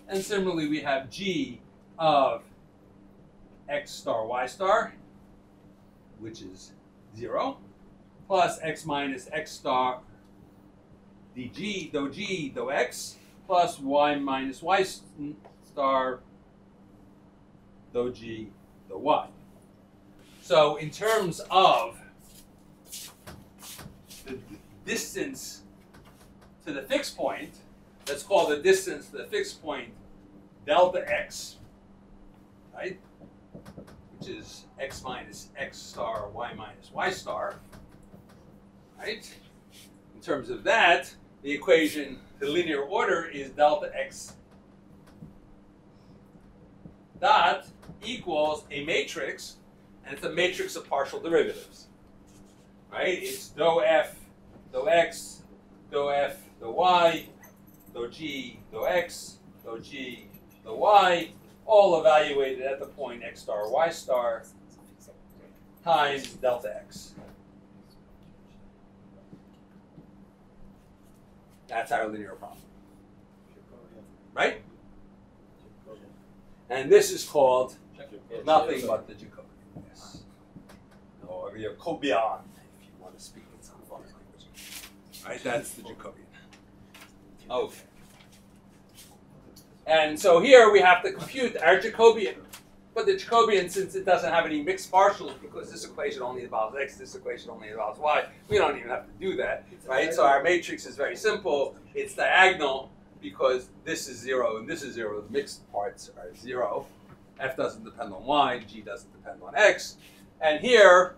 And similarly, we have g of x star y star, which is 0, plus x minus x star dg, dou g, dou x, plus y minus y star dou g, dou y. So in terms of the distance to the fixed point, let's call the distance to the fixed point delta x, right? Which is x minus x star, y minus y star, right? In terms of that, the equation, the linear order is delta x dot equals a matrix, and it's a matrix of partial derivatives, right? It's dou f, dou x, dou f, dou y, dou g, dou x, dou g, dou y, all evaluated at the point x star, y star times delta x. That's our linear problem, right? And this is called nothing but the Jacobian. Yes. Or the Jacobian, if you want to speak in some foreign language. Right, that's the Jacobian. Okay. And so here we have to compute our Jacobian. But the Jacobian, since it doesn't have any mixed partials, because this equation only involves x, this equation only involves y, we don't even have to do that, right? So our matrix is very simple. It's diagonal because this is 0 and this is 0. The mixed parts are 0. F doesn't depend on y, g doesn't depend on x. And here,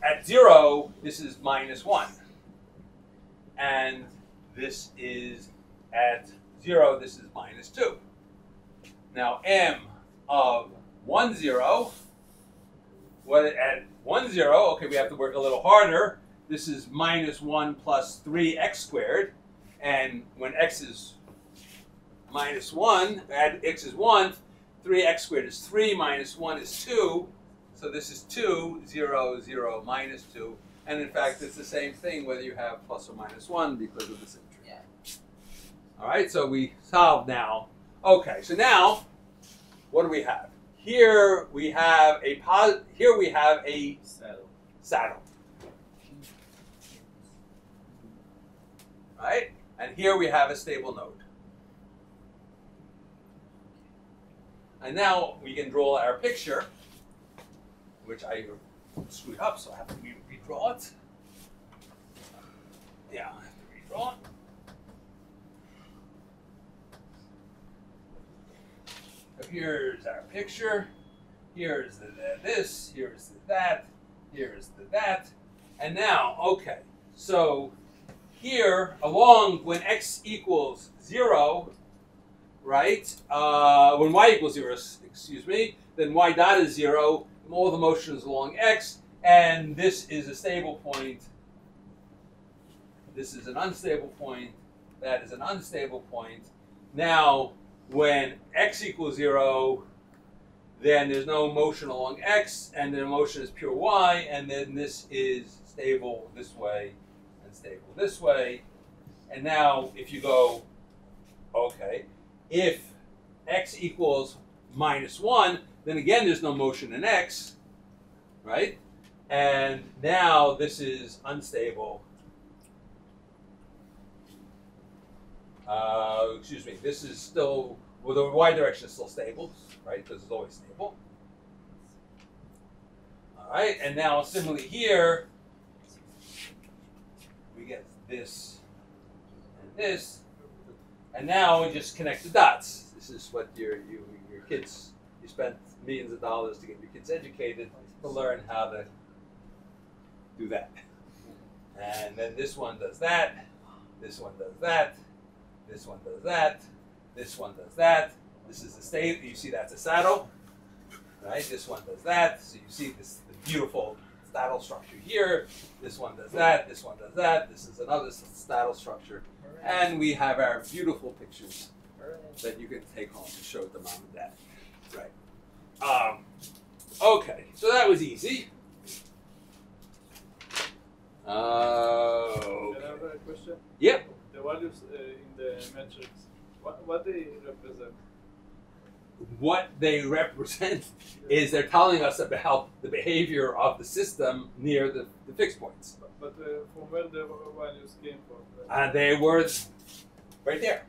at 0, this is minus 1. And this is at 0, this is minus 2. Now, m of 1, 0, what at 1, 0, okay, we have to work a little harder. This is minus 1 plus 3x squared. And when x is minus 1, add x is 1, 3x squared is 3, minus 1 is 2. So this is 2, 0, 0, minus 2. And in fact, it's the same thing whether you have plus or minus 1 because of the symmetry. Yeah. All right, so we solve now. Okay, so now, what do we have? Here we have a saddle. Right? And here we have a stable node. And now we can draw our picture, which I screwed up, so I have to redraw it. Yeah, I have to redraw it. here's our picture. Here's this. Here's that. Here's that. And now, okay. So here, along when x equals 0, right? When y equals 0, excuse me, then y dot is 0. All the motion is along x, and this is a stable point. This is an unstable point. That is an unstable point. Now, when x equals 0, then there's no motion along x, and the motion is pure y, and then this is stable this way and stable this way. And now, if you go, okay, if x equals -1, then again there's no motion in x, right? And now this is unstable. Excuse me, this is still, well, the y direction is still stable, right? Because it's always stable. All right, and now similarly here, we get this and this, and now we just connect the dots. This is what your kids, you spent millions of dollars to get your kids educated to learn how to do that. And then this one does that, this one does that, this one does that, this one does that. This is the state. You see that's a saddle, right? This one does that. So you see this the beautiful saddle structure here. This one does that. This one does that. This is another saddle structure. And we have our beautiful pictures that you can take home and show to mom and dad. Right. Okay, so that was easy. Can I have a question? Yep. The values in the matrix, what they represent? What they represent is they're telling us about the behavior of the system near the fixed points. But from where the values came from? They were right there.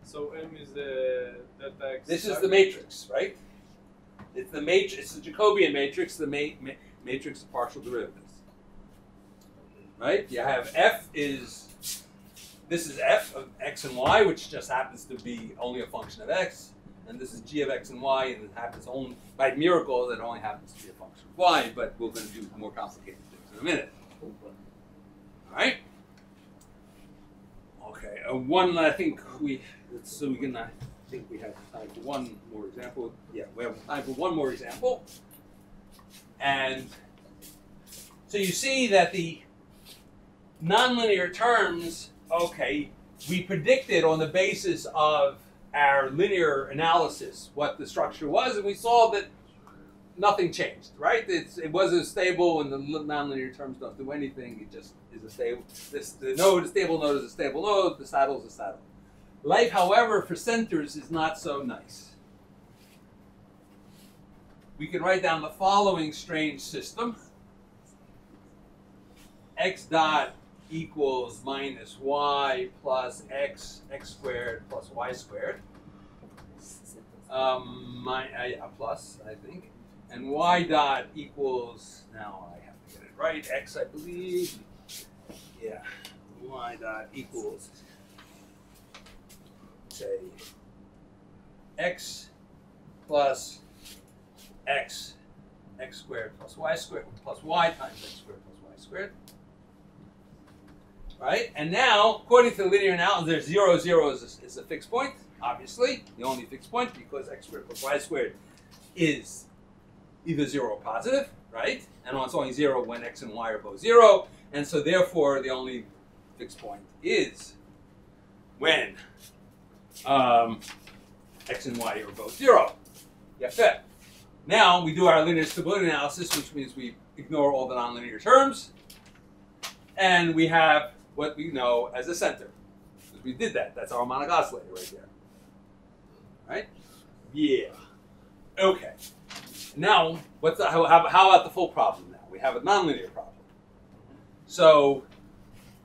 So M is the delta x. This is the matrix, right? It's the matrix. It's the Jacobian matrix, the matrix of partial derivatives. Right? You have F is, this is F of x and y, which just happens to be only a function of x. And this is g of x and y, and it happens only, by miracle, it only happens to be a function of y, but we're going to do more complicated things in a minute. All right? Okay, one, I think we have time for one more example. Yeah, we have time for one more example. And so you see that the nonlinear terms, okay, we predicted on the basis of our linear analysis what the structure was, and we saw that nothing changed, right? It wasn't stable, and the nonlinear terms don't do anything. It just is a stable. The stable node is a stable node. The saddle is a saddle. Life, however, for centers is not so nice. We can write down the following strange system. X dot equals minus y plus x squared plus y squared. Plus, I think. And y dot equals, now I have to get it right, x, I believe. Yeah, y dot equals, say, x plus x squared plus y squared plus y times x squared plus y squared. Right? And now, according to the linear analysis, there's 0, 0 is a fixed point, obviously, the only fixed point, because x squared plus y squared is either 0 or positive, right? And it's only 0 when x and y are both 0, and so therefore the only fixed point is when x and y are both 0. Yafet. Now we do our linear stability analysis, which means we ignore all the nonlinear terms, and we have what we know as a center. Because we did that. That's our harmonic oscillator right there. Right? Yeah. Okay. Now, how about the full problem now? We have a nonlinear problem. So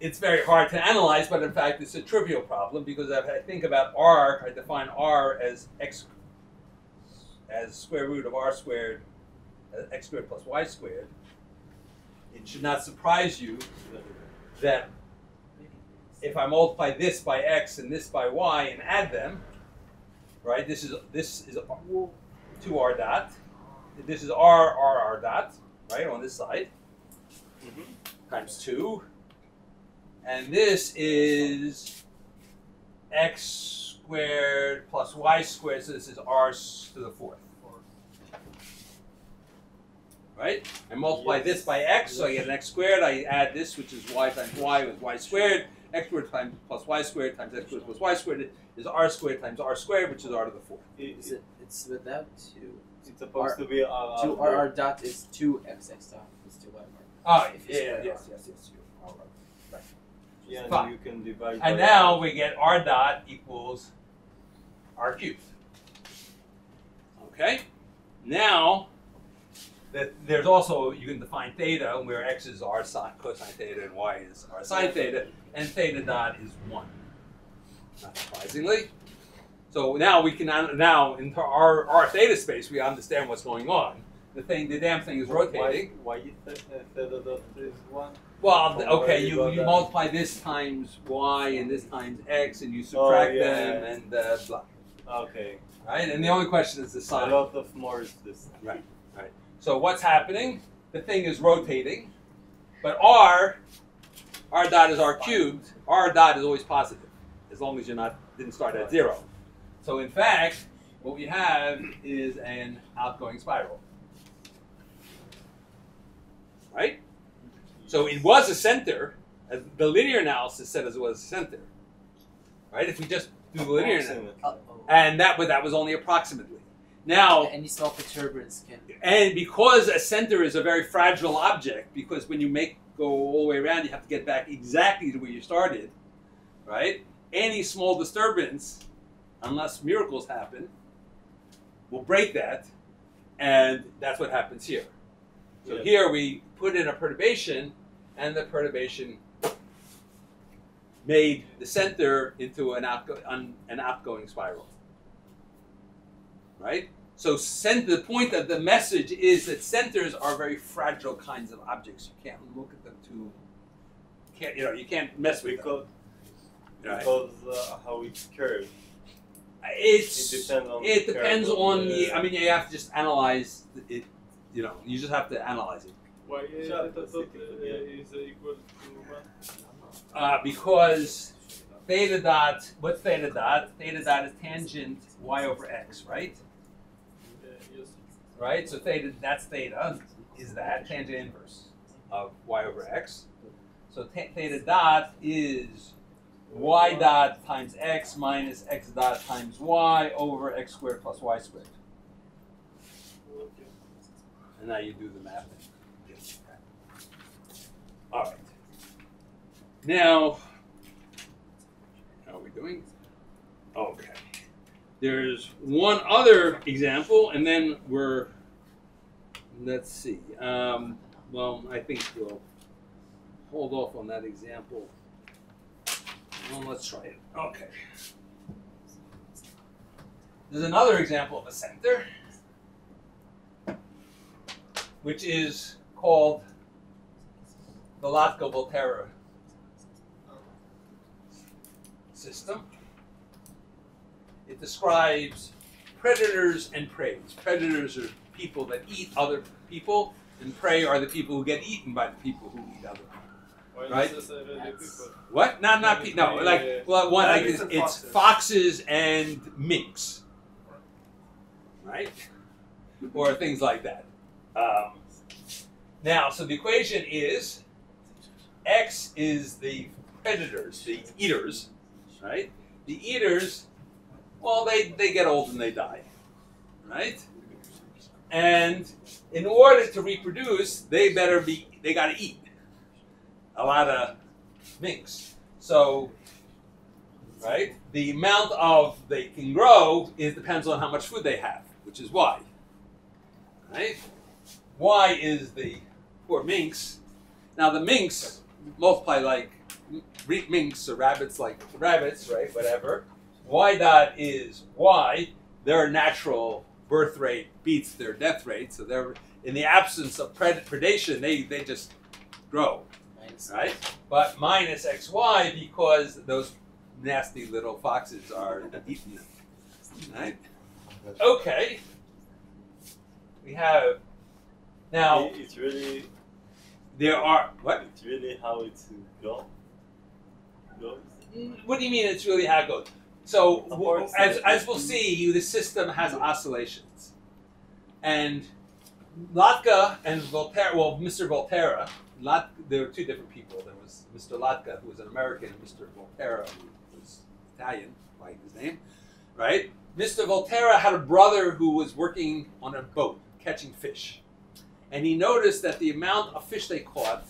it's very hard to analyze, but in fact it's a trivial problem because if I think about R, I define R as x as square root of r squared, x squared plus y squared. It should not surprise you that if I multiply this by x and this by y and add them, right? This is 2r dot. This is r dot, right, on this side, times 2. And this is x squared plus y squared, so this is r to the 4th. Right? I multiply this by x, so I get an x squared. I add this, which is y times y with y squared. X squared times plus y squared times x squared plus y squared is r squared times r squared, which is r to the 4th. It's without 2. It's supposed to be r dot is 2x dot is 2y. Oh, yes. All right. Yeah, Fine. and you can divide. And by now we get r dot equals r cubed. Okay? Now, there's also, you can define theta, where x is r cosine theta and y is r sine theta, and theta dot is 1. Not surprisingly. So now we can, now in our theta space, we understand what's going on. The damn thing is rotating. Why theta dot is 1? Well, okay, you multiply this times y and this times x, and you subtract them, and blah. Okay. Right? And the only question is the A sign. lot of more is this. Right. So what's happening? The thing is rotating, but r dot is r cubed. R dot is always positive, as long as you didn't start at 0. So in fact, what we have is an outgoing spiral. Right? So it was a center. The linear analysis said it was a center. Right? If we just do the linear analysis. And that was only approximately. Now, any small perturbance can. And because a center is a very fragile object, because when you go all the way around, you have to get back exactly to where you started, right? Any small disturbance, unless miracles happen, will break that, and that's what happens here. So here we put in a perturbation, and the perturbation made the center into an outgoing spiral. Right? So the point of the message is that centers are very fragile kinds of objects. You can't look at them you can't mess with them. Because how it's curved. It depends on the, I mean, you have to just analyze it, you just have to analyze it. Why theta dot is equal to 1? Because theta dot, what's theta dot? Theta dot is tangent y over x, right? Yes. Right? So theta, that's theta, is that tangent inverse of y over x. So theta dot is y dot times x minus x dot times y over x squared plus y squared. And now you do the math. All right. Now, how are we doing? Okay. There's one other example, and then let's see. Well, I think we'll hold off on that example. Well, let's try it. Okay. There's another example of a center, which is called the Latko-Volterra system. It describes predators and preys. Predators are people that eat other people, and prey are the people who get eaten by the people who eat other people. Right? What? Not people. No, like, well, one like it's foxes and minks, right? Or things like that. Now, so the equation is X is the predators, the eaters, right? The eaters, well, they get old and they die, right? And in order to reproduce, they got to eat a lot of minks. So, right, the amount of they can grow depends on how much food they have, which is Y, right? Y is the poor minks. Now the minks multiply like minks or rabbits like rabbits, right? Whatever. Y dot is Y. Their natural birth rate beats their death rate, so they're in the absence of predation, they just grow, right? But minus XY because those nasty little foxes are eating them. Right? Okay. We have now. It's really. There are what? It's really how it's goes. What do you mean? It's really how it goes. So course, as we'll see, the system has oscillations, and Latka and Volterra. Well, Mr. Volterra. There were two different people. There was Mr. Latka, who was an American, and Mr. Volterra, who was Italian, like his name, right? Mr. Volterra had a brother who was working on a boat catching fish, and he noticed that the amount of fish they caught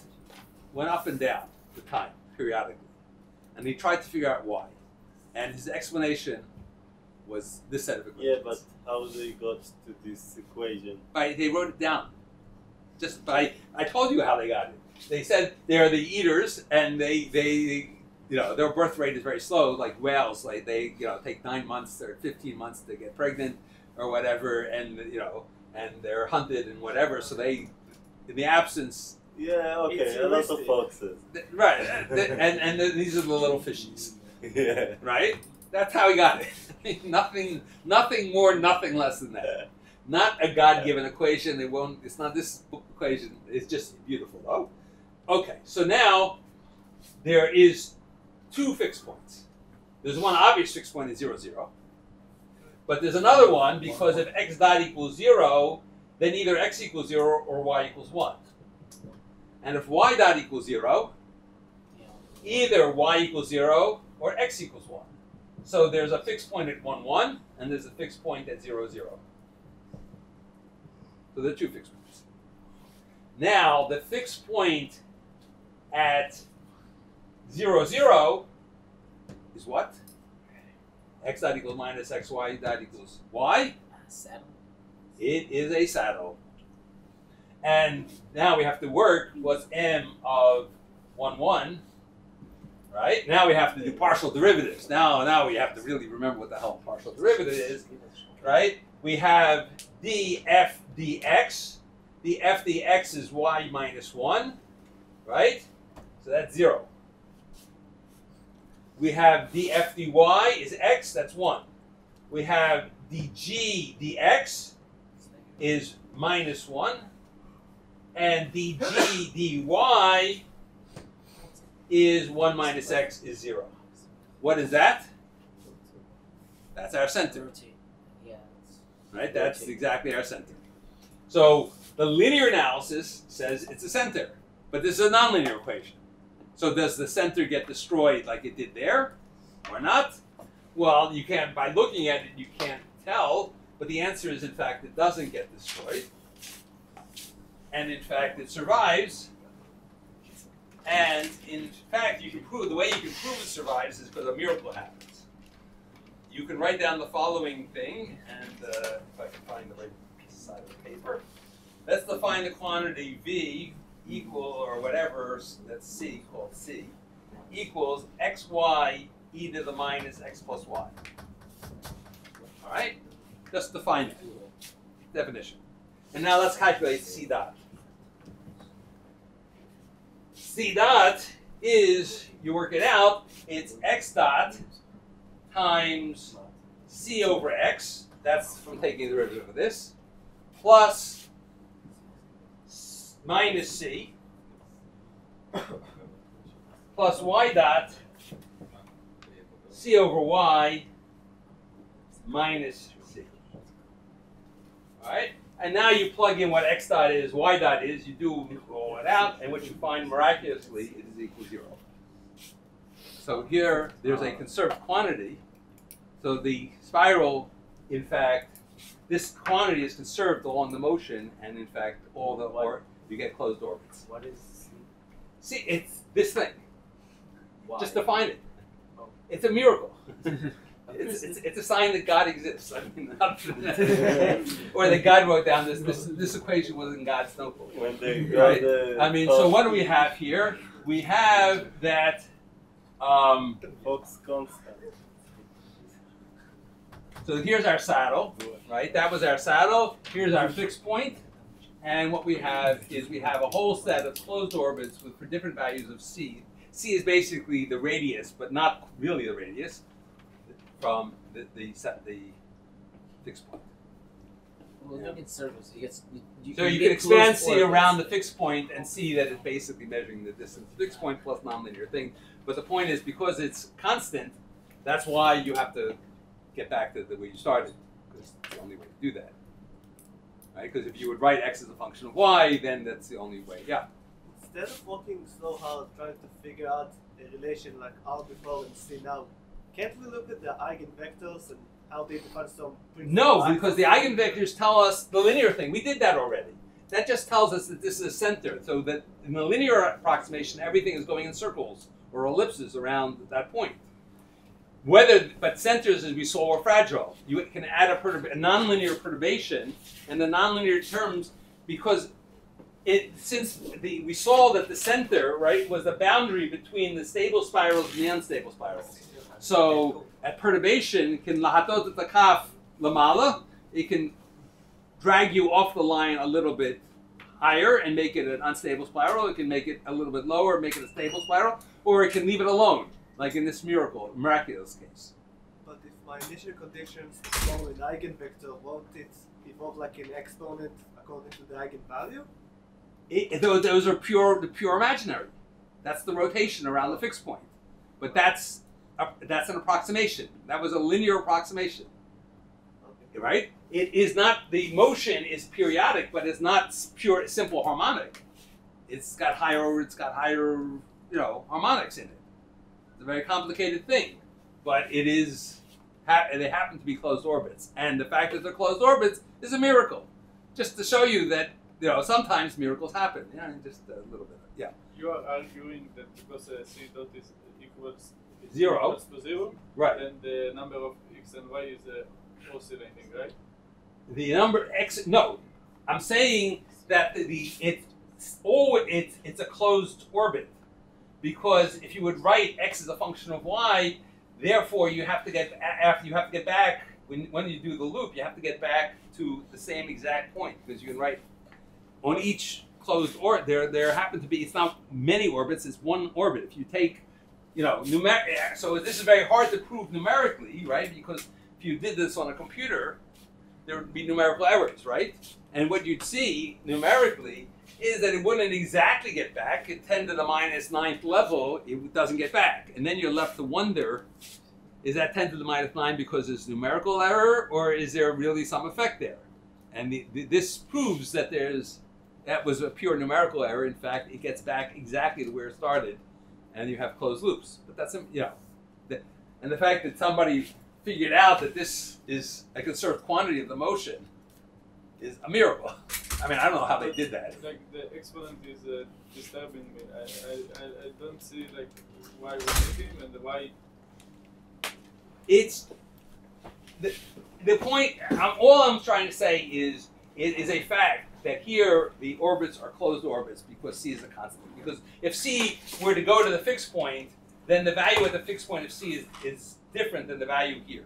went up and down with time, periodically, and he tried to figure out why. And his explanation was this set of equations. Yeah, but how they got to this equation? They wrote it down. Just by, I told you how they got it. They said they're the eaters, and they their birth rate is very slow, like whales. Like they take 9 months or 15 months to get pregnant or whatever, and and they're hunted and whatever. So they, in the absence. Yeah, okay, a lot of foxes. Right, and these are the little fishies. Yeah. Right? That's how he got it. nothing more, nothing less than that. Yeah. Not a God-given equation. It's not this equation. It's just beautiful. Oh, okay. So now there is two fixed points. There's one obvious fixed point at 0, 0. But there's another one because if x dot equals 0, then either x equals 0 or y equals 1. And if y dot equals 0, either y equals 0 or x equals 1. So there's a fixed point at 1, 1, and there's a fixed point at 0, 0. So there are two fixed points. Now, the fixed point at 0, 0 is what? X dot equals minus x, y dot equals y. Saddle. It is a saddle. And now we have to work what's m of 1, 1. Right? Now we have to do partial derivatives. Now we have to really remember what the hell partial derivative is. Right? We have df dx. The f dx is y minus 1. Right? So that's 0. We have df dy is x. That's 1. We have dg dx is minus 1. And dg dy is 1 minus x is 0. What is that? That's our center. Yeah. Right? That's exactly our center. So the linear analysis says it's a center. But this is a nonlinear equation. So does the center get destroyed like it did there or not? Well, you can't, by looking at it, you can't tell. But the answer is, in fact, it doesn't get destroyed. And in fact, it survives. And in fact, you can prove, the way you can prove it survives is because a miracle happens. You can write down the following thing, and if I can find the right side of the paper. Let's define the quantity V equal, or whatever, that's C, called C, equals xy e to the minus x plus y. All right? Just define it. Definition. And now let's calculate C dot. C dot is, you work it out, it's x dot times c over x, that's from taking the derivative of this, plus minus c, plus y dot c over y minus c. All right? And now you plug in what x dot is, y dot is, you do roll it out, and what you find miraculously is equal 0. So here, there's a conserved quantity. So the spiral, in fact, this quantity is conserved along the motion, and in fact, all the you get closed orbits. What is C? See, it's this thing. Why? Just define it. Oh. It's a miracle. It's a sign that God exists. I mean, or that God wrote down this equation was in God's notebook. When they Right? I mean, so what do we have here? We have that. Fox constant. So here's our saddle, right? That was our saddle. Here's our fixed point. And what we have is we have a whole set of closed orbits for different values of c. C is basically the radius, but not really the radius from the fixed point. Well, look at circles. You So you get can expand closed C orbits. around the fixed point and see that it's basically measuring the distance to the fixed point plus nonlinear thing. But the point is, because it's constant, that's why you have to get back to the way you started, because it's the only way to do that. Right? Because if you would write x as a function of y, then that's the only way. Yeah. Instead of working so hard trying to figure out a relation like R before and C now, can't we look at the eigenvectors and how they define some principal No, values? because the eigenvectors tell us the linear thing. We did that already. That just tells us that this is a center, so that in the linear approximation, everything is going in circles or ellipses around that point. But centers, as we saw, are fragile. You can add a nonlinear perturbation, and the nonlinear terms, because we saw that the center, right, was the boundary between the stable spirals and the unstable spirals. So at perturbation, it can lahatot et hakaf lamala. It can drag you off the line a little bit higher and make it an unstable spiral. It can make it a little bit lower, make it a stable spiral, or it can leave it alone, like in this miraculous case. But if my initial conditions follow an eigenvector, won't it evolve like an exponent according to the eigenvalue? Those are the pure imaginary. That's the rotation around the fixed point. But that's an approximation. That was a linear approximation. Okay. Right? It is not, the motion is periodic, but it's not pure simple harmonic. It's got higher harmonics in it. It's a very complicated thing, but it is. They happen to be closed orbits, and the fact that they're closed orbits is a miracle. Just to show you that sometimes miracles happen. Yeah, just a little bit. Yeah. You are arguing that because C dot is equals Zero. to 0, Right. then the number of x and y is oscillating, right? The number x. No, I'm saying that it's a closed orbit, because if you would write x as a function of y, therefore you have to get back when you do the loop. You have to get back to the same exact point, because you can write on each closed orbit. There happen to be, it's not many orbits. It's one orbit. If you take so this is very hard to prove numerically, right? Because if you did this on a computer, there would be numerical errors, right? And what you'd see numerically is that it wouldn't exactly get back. At 10 to the minus 9th level, it doesn't get back. And then you're left to wonder, is that 10 to the minus 9 because there's numerical error, or is there really some effect there? And this proves that that was a pure numerical error. In fact, it gets back exactly to where it started, and you have closed loops. But that's, and the fact that somebody figured out that this is a conserved quantity of the motion is a miracle. I mean, I don't know how they did that. Like the exponent is disturbing me. I don't see like why we're making and why. It's the point. All I'm trying to say is it is a fact that here the orbits are closed orbits because C is a constant. Because if C were to go to the fixed point, then the value at the fixed point of C is different than the value here.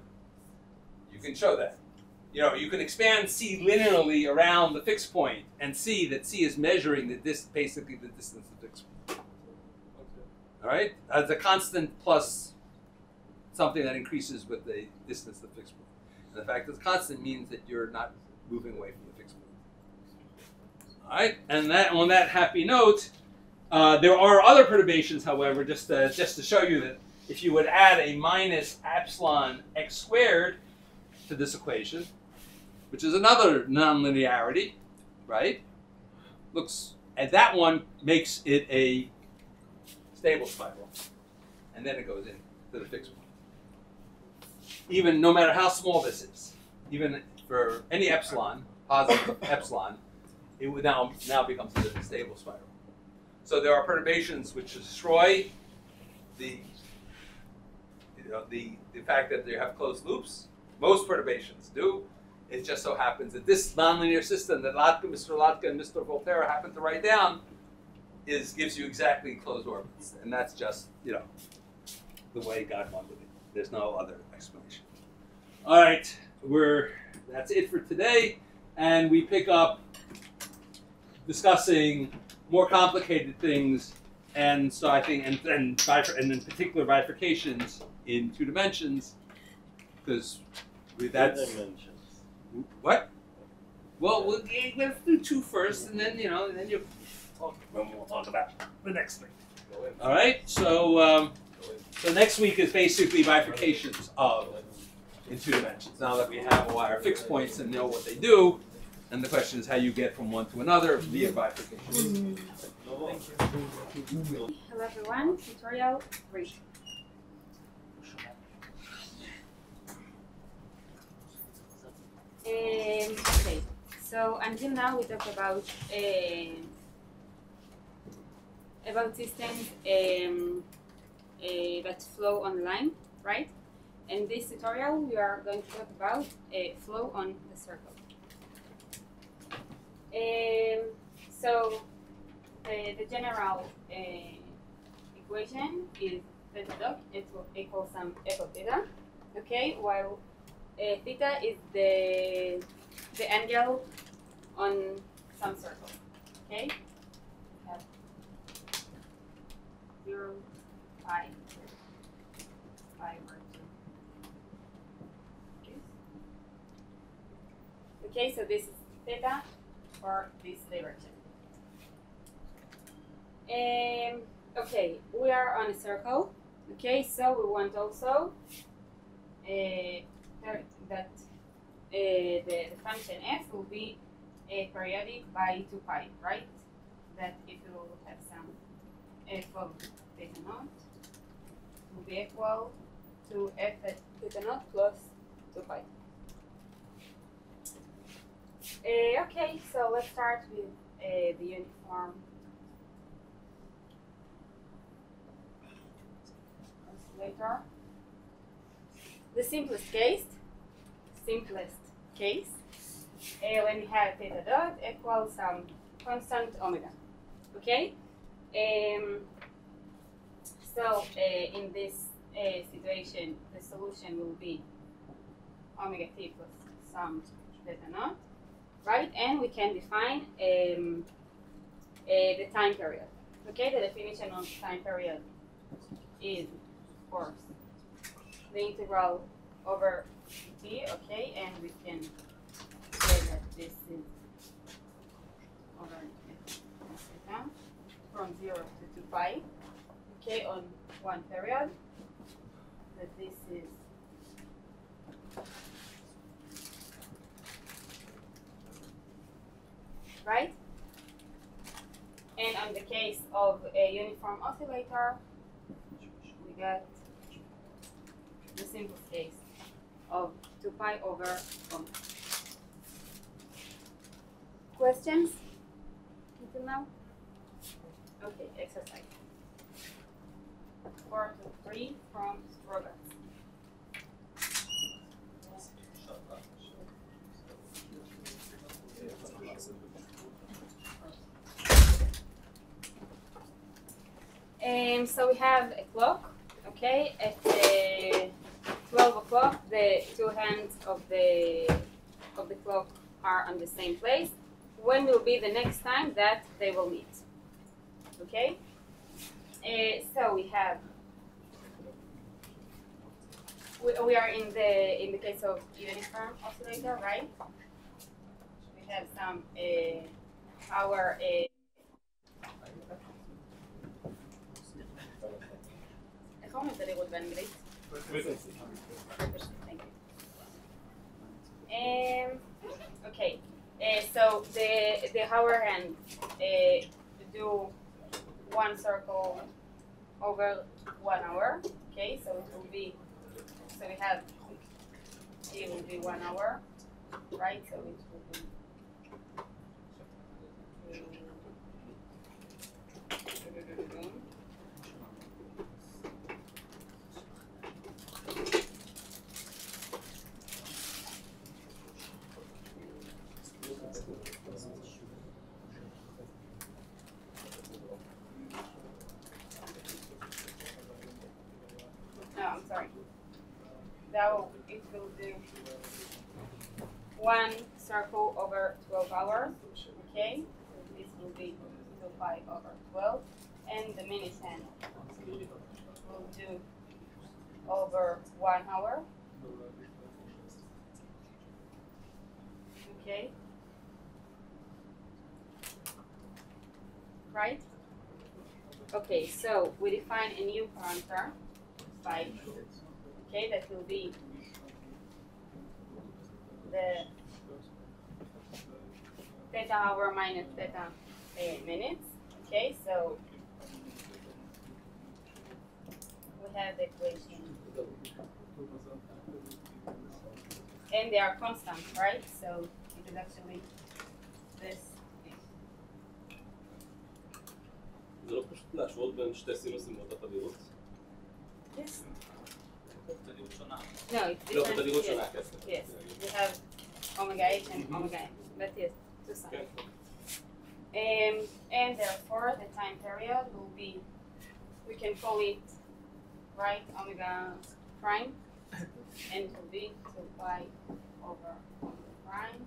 You can show that. You can expand C linearly around the fixed point and see that C is measuring basically the distance to the fixed point. Okay. All right? As a constant plus something that increases with the distance to the fixed point. And the fact that it's constant means that you're not moving away from the fixed point. All right? And on that happy note, there are other perturbations, however, just to show you that if you would add a minus epsilon x squared to this equation, which is another nonlinearity, right? And that one makes it a stable spiral, and then it goes in to the fixed point. Even no matter how small this is, even for any epsilon, positive epsilon, it would now becomes a stable spiral. So there are perturbations which destroy the fact that they have closed loops. Most perturbations do. It just so happens that this nonlinear system that Mr. Latka and Mr. Volterra happen to write down gives you exactly closed orbits, and that's just the way God wanted it. There's no other explanation. All right, that's it for today, and we pick up discussing more complicated things, and so I think, and in particular bifurcations in 2 dimensions, because that's dimensions. What? Well, let's do 2 first, and then and then we'll talk about the next thing. All right. So so next week is basically bifurcations of in 2 dimensions. Now that we have all our fixed points and know what they do, and the question is how you get from one to another via bifurcation. Hello everyone, tutorial 3. Okay, so until now we talked about systems that flow online, right? In this tutorial we are going to talk about flow on the circle. So the general equation is theta dot equals some echo theta, okay, while theta is the angle on some circle, okay? We have 0, pi, over 2. Okay, so this is theta for this direction. Okay, we are on a circle. Okay, so we want also that the function f will be periodic by 2 pi, right? That if you will have some f of theta naught will be equal to f at theta naught plus 2 pi. Okay, so let's start with the uniform oscillator. The simplest case, when we have theta dot equals some constant omega. Okay? So in this situation, the solution will be omega t plus some theta naught. Right, and we can define the time period. Okay, the definition of time period is, of course, the integral over t. Okay, and we can say that this is over from 0 to 2 pi. Okay, on 1 period. That this is right? And on the case of a uniform oscillator, we got the simplest case of 2 pi over omega. Questions until now? Okay, exercise 4 to 3 from Robert. So we have a clock, okay, at 12 o'clock the 2 hands of the clock are on the same place. When will be the next time that they will meet? Okay? So we have, we are in the case of uniform oscillator, right? We have some power Thank you. Okay, so the hour hand do 1 circle over 1 hour. Okay, so it will be, so we have it will be 1 hour, right? So it will be it will do 1 circle over 12 hours, okay? So this will be 2 pi over 12, and the minute hand will do over 1 hour. Okay. Right? Okay, so we define a new parameter, phi. Okay, that will be the theta hour minus theta minutes. Okay, so we have the equation. And they are constant, right? So it is actually this. זה לא פשוט להשוות בין שתי סינוסים באותה תדירות? Yes. תדירות שונה. No, it's לא, different. בתדירות Yes. שונה, כסף. Yes, we have omega h and omega n, but yes, two signs. And therefore the time period will be, we can call it, right, omega prime, and it will be 2 pi over omega prime.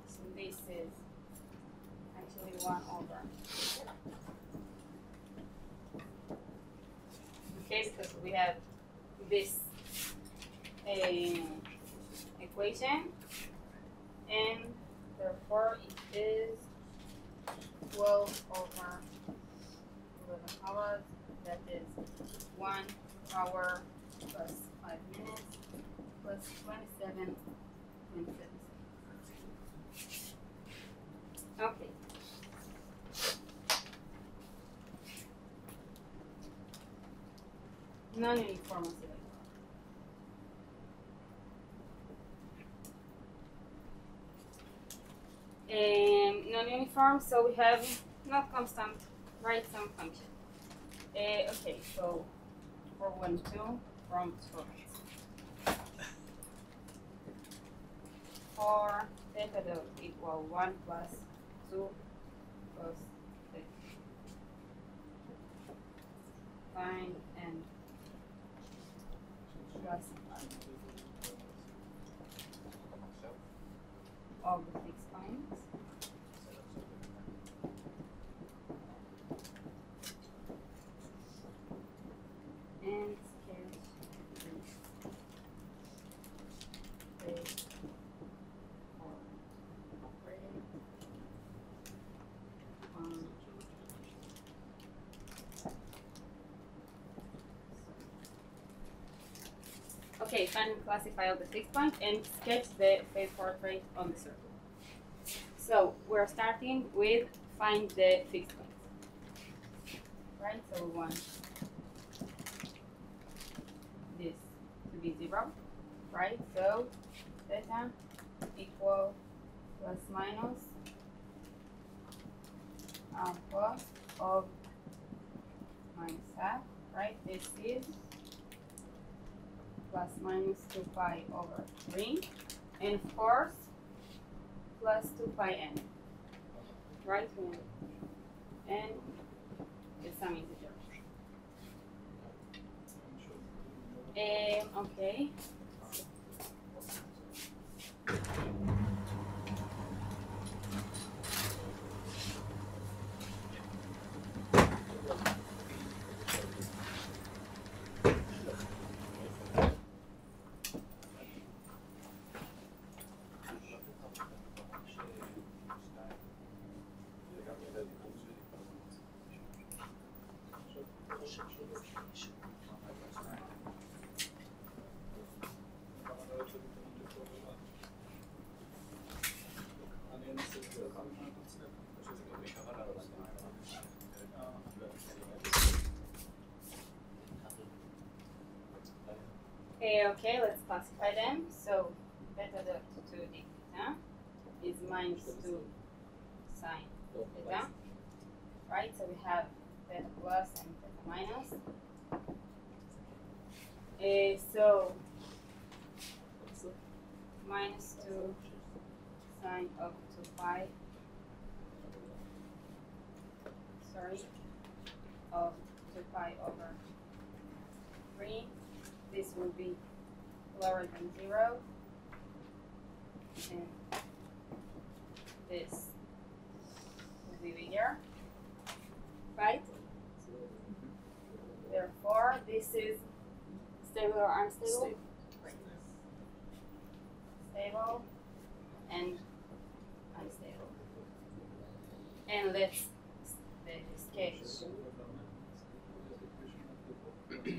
So this is actually 1 over. Okay, because we have this equation, and therefore it is 12 over 11 hours. That is 1 hour plus 5 minutes plus 27.7. Okay. Non-uniform oscillator. Non-uniform, so we have not constant, right, some function. Okay, so for 1, 2 from source. For theta dot equal 1 plus 2 plus 6. Fine, and plus all the 6 points. And sketch this. 3, 4, 1. Okay, finally classify all the fixed points and sketch the phase portrait on the circle. So we're starting with find the fixed points. Right, so we want this to be 0, right? So theta equal plus minus plus of minus half, right? This is plus minus 2 pi over 3, and of course plus 2 pi n, right? And the sum integer. Okay. Okay, let's classify them. So theta dot 2 d theta is minus 2 sine theta, right? So we have theta plus and theta minus. So minus 2 sine of 2 pi, of 2 pi over 3. This will be lower than 0, and this will be bigger, right? Therefore, this is stable or unstable? Stable, and And let's sketch the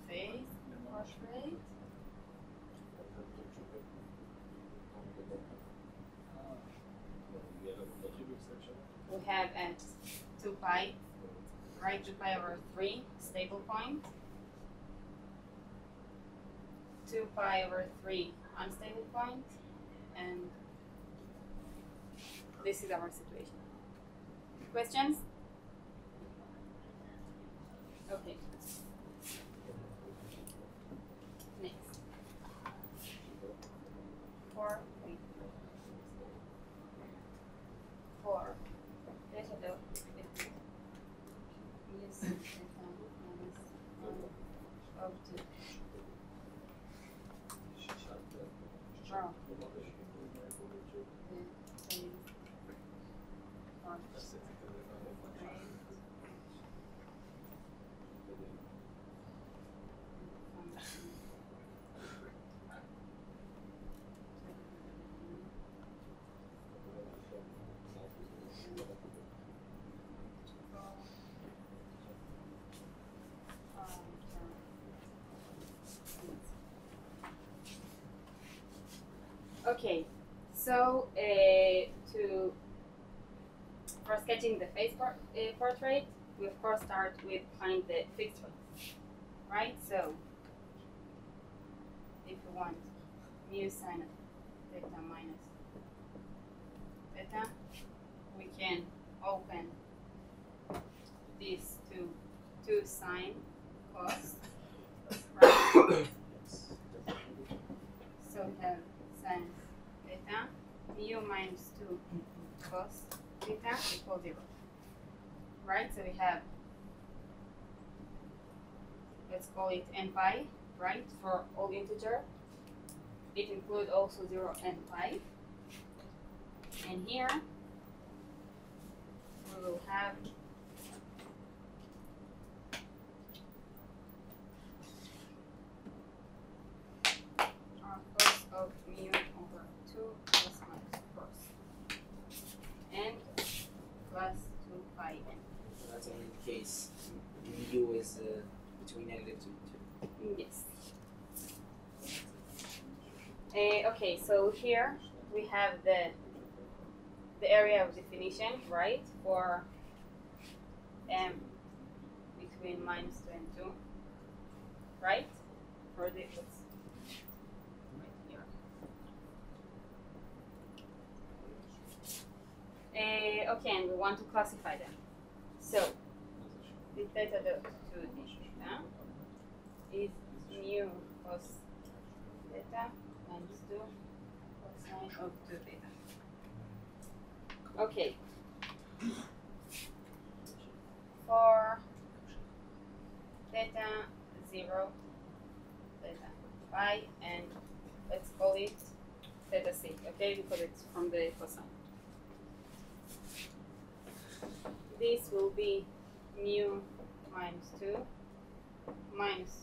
face portrait. We have at 2 pi, right? 2 pi over 3 stable point. 2 pi over 3 unstable point, and this is our situation. Questions? Okay. Next. 4. Yes, of 2. Wow. Okay, so for sketching the face portrait, we of course start with finding the fixed point, right? So if we want mu sine of theta minus theta, we can open these two sine cos, right? So we have sine theta, mu minus 2 cos theta equals 0. Right? So we have, let's call it n pi, right? For all integer. It includes also 0 and pi. And here we will have our cos of mu over 2 plus minus cos and plus 2 pi n. So that's only the case mu is between negative 2 and 2. Yes. Okay, so here we have the area of definition, right, for m between minus 2 and 2, right? For the right here. Okay, and we want to classify them. So the theta dot 2 d theta is mu cos theta minus 2 cosine of 2 theta. Okay. For theta 0, theta pi, and let's call it theta c, okay, because it's from the cosine. This will be mu minus 2 minus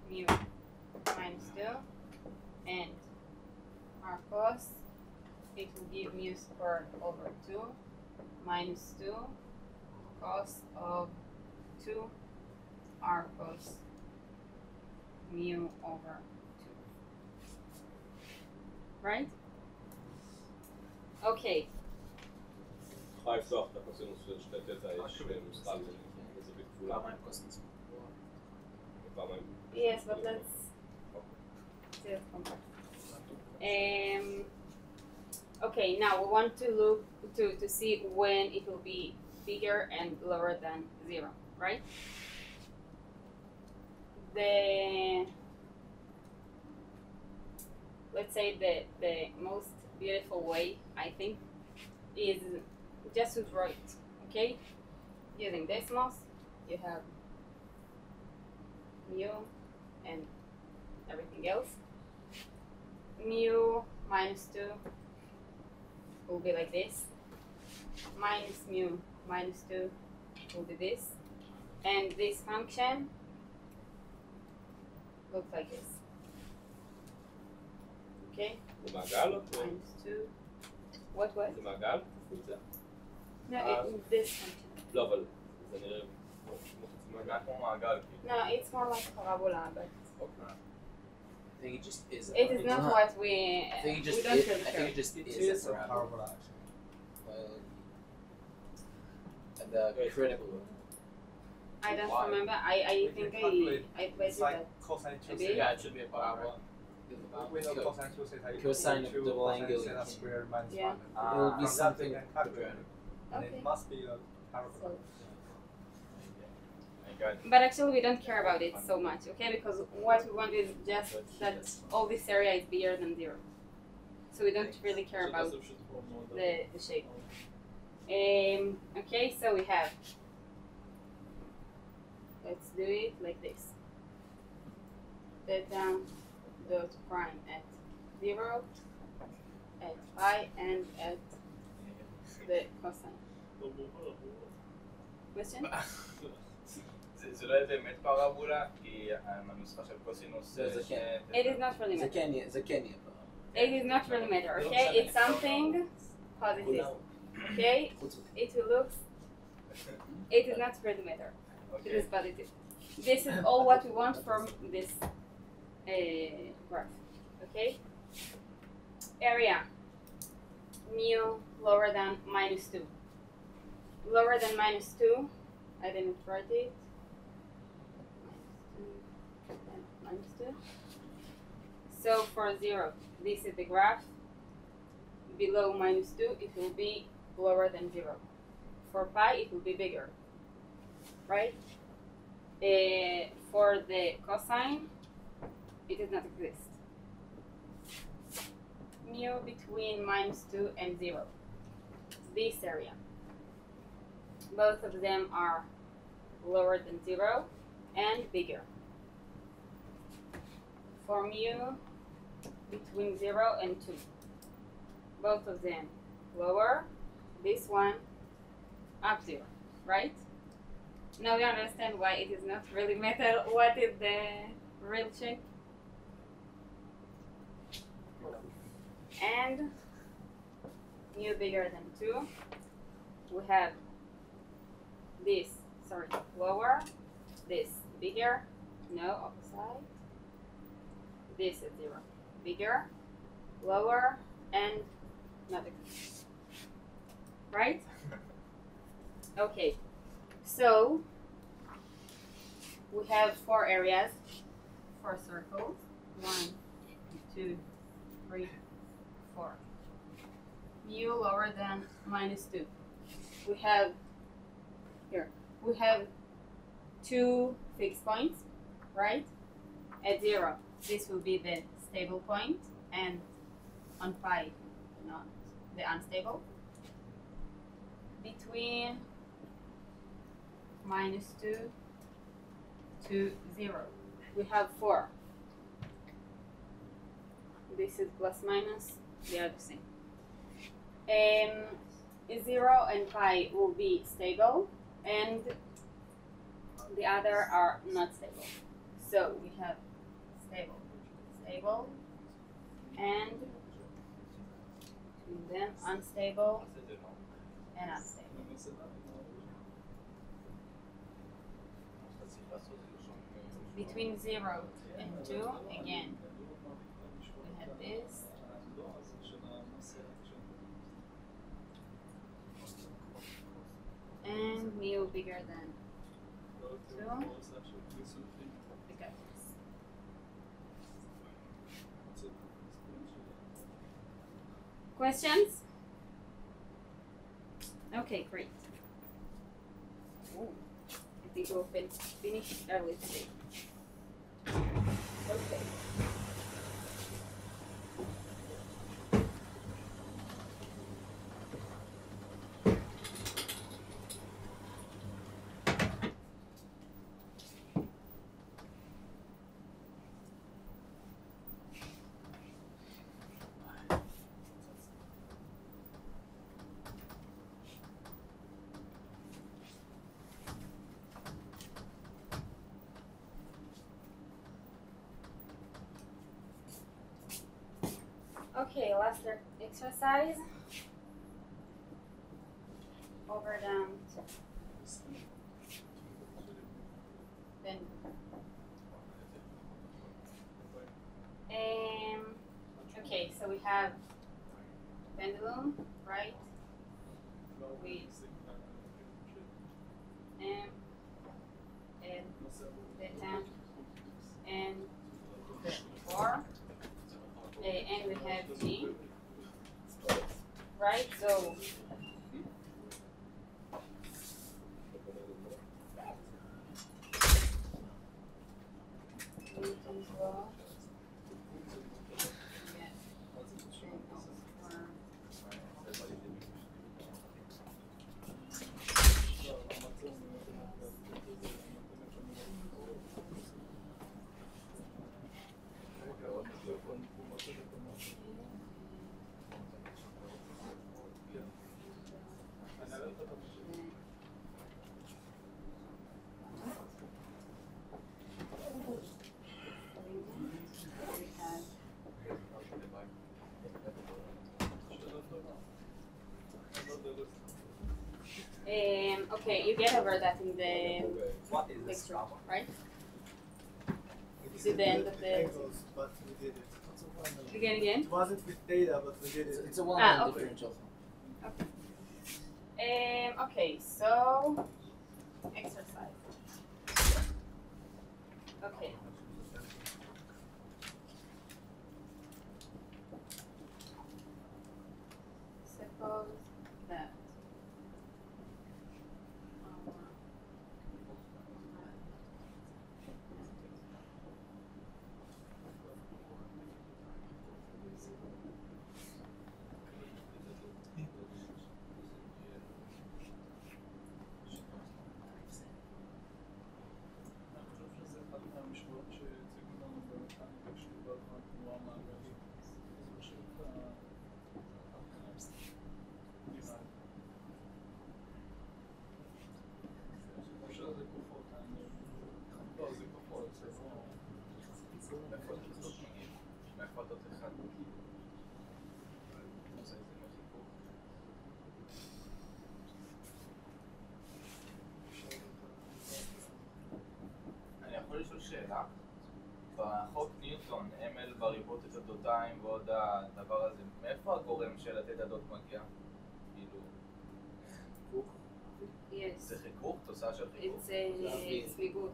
mu minus 2, and our cos, it will give mu squared over 2 minus 2 cos of 2 r cos mu over 2. Right? Okay. יכולה לפתוח את הקוסינוס של שתי תטא, יש נוסחה לזווית כפולה. פעמיים קוסינוס. פעמיים. Yes, but let's compare. Okay, now we want to look to see when it will be bigger and lower than 0, right? Let's say the most beautiful way, I think, is just to draw it, okay? Using decimals, you have mu and everything else. Mu minus 2 will be like this. Minus mu minus 2 will be this. And this function looks like this. Okay? זה מעגל או? Minus 2. What? זה מעגל? פונקציה? this function. לא, אבל זה נראה כמו חצי מעגל. כמו מעגל. No, it's more like parabola, but I think it just is. it is not what we. I think it just we don't is. really I think care. it just It is is a a parabola. parabola actually. Well, and the critical. I don't Why? remember. I think I played It's it like at cosine 2 Maybe. theta. Yeah, it should be a parabola. We know cosine 2 theta equals Cosine of 2 double cosine angle. theta squared minus Yeah. 1. It will be From that we something can calculate quadratic. it. And Okay. it must be a parabola. So. I got it. But actually, we don't care about it so much, okay? Because what we want is just that all this area is bigger than 0. So we don't really care about the shape. Okay, so we have. Let's do it like this. Theta dot prime at 0, at pi, and at the cosine. Question? זה לא באמת פרבולה, כי הנוסחה של קוסינוס... זה כן. It is not really זה matter. כן יהיה, זה כן יהיה. It is not really matter, okay? It's something positive, okay? It will look. It is not really matter. It is positive. This is all what we want from this graph, okay? Area mu lower than minus 2. Lower than minus 2. I didn't write it. Minus 2. So for 0, this is the graph. Below minus 2, it will be lower than 0. For pi, it will be bigger, right? For the cosine, it does not exist. Mu between minus 2 and 0. This area. Both of them are lower than 0 and bigger. For mu between 0 and 2. Both of them lower. This one up 0, right? Now we understand why it is not really metal. What is the real shape? And mu bigger than 2. We have this, lower, this bigger, no, opposite. This is 0, bigger, lower, and not exist. Right? Okay, so we have 4 areas, 4 circles. 1, 2, 3, 4. Mu lower than minus 2. We have here. We have 2 fixed points, right? At 0, this will be the stable point, and on pi, not the unstable. Between minus 2 to 0, we have 4. This is plus minus, they are the same. 0 and pi will be stable, and the other are not stable. So we have stable, stable, and then unstable and unstable. Between 0 and 2, again, we have this. And mu bigger than 2. We got this. Questions? Okay, great. Ooh, I think we'll finish early today. Okay. Okay, last exercise of over them. Then, okay, so we have pendulum, right? With M and theta and 4, and we have G, right? So okay, you get over that in the lecture, right? This is the end of the. Angles, but we did it. Again. It wasn't with data, but we did it. It's a one-line okay. differential. Okay, so exercise. Okay. Suppose that אני יכול לשאול שאלה? בחוק ניוטון, ML בריבוע תדותיים ועוד הדבר הזה, מאיפה הגורם של התדדות מגיע? כאילו... yes, זה חיכוך? תוצאה של חיכוך? it's צמיגות.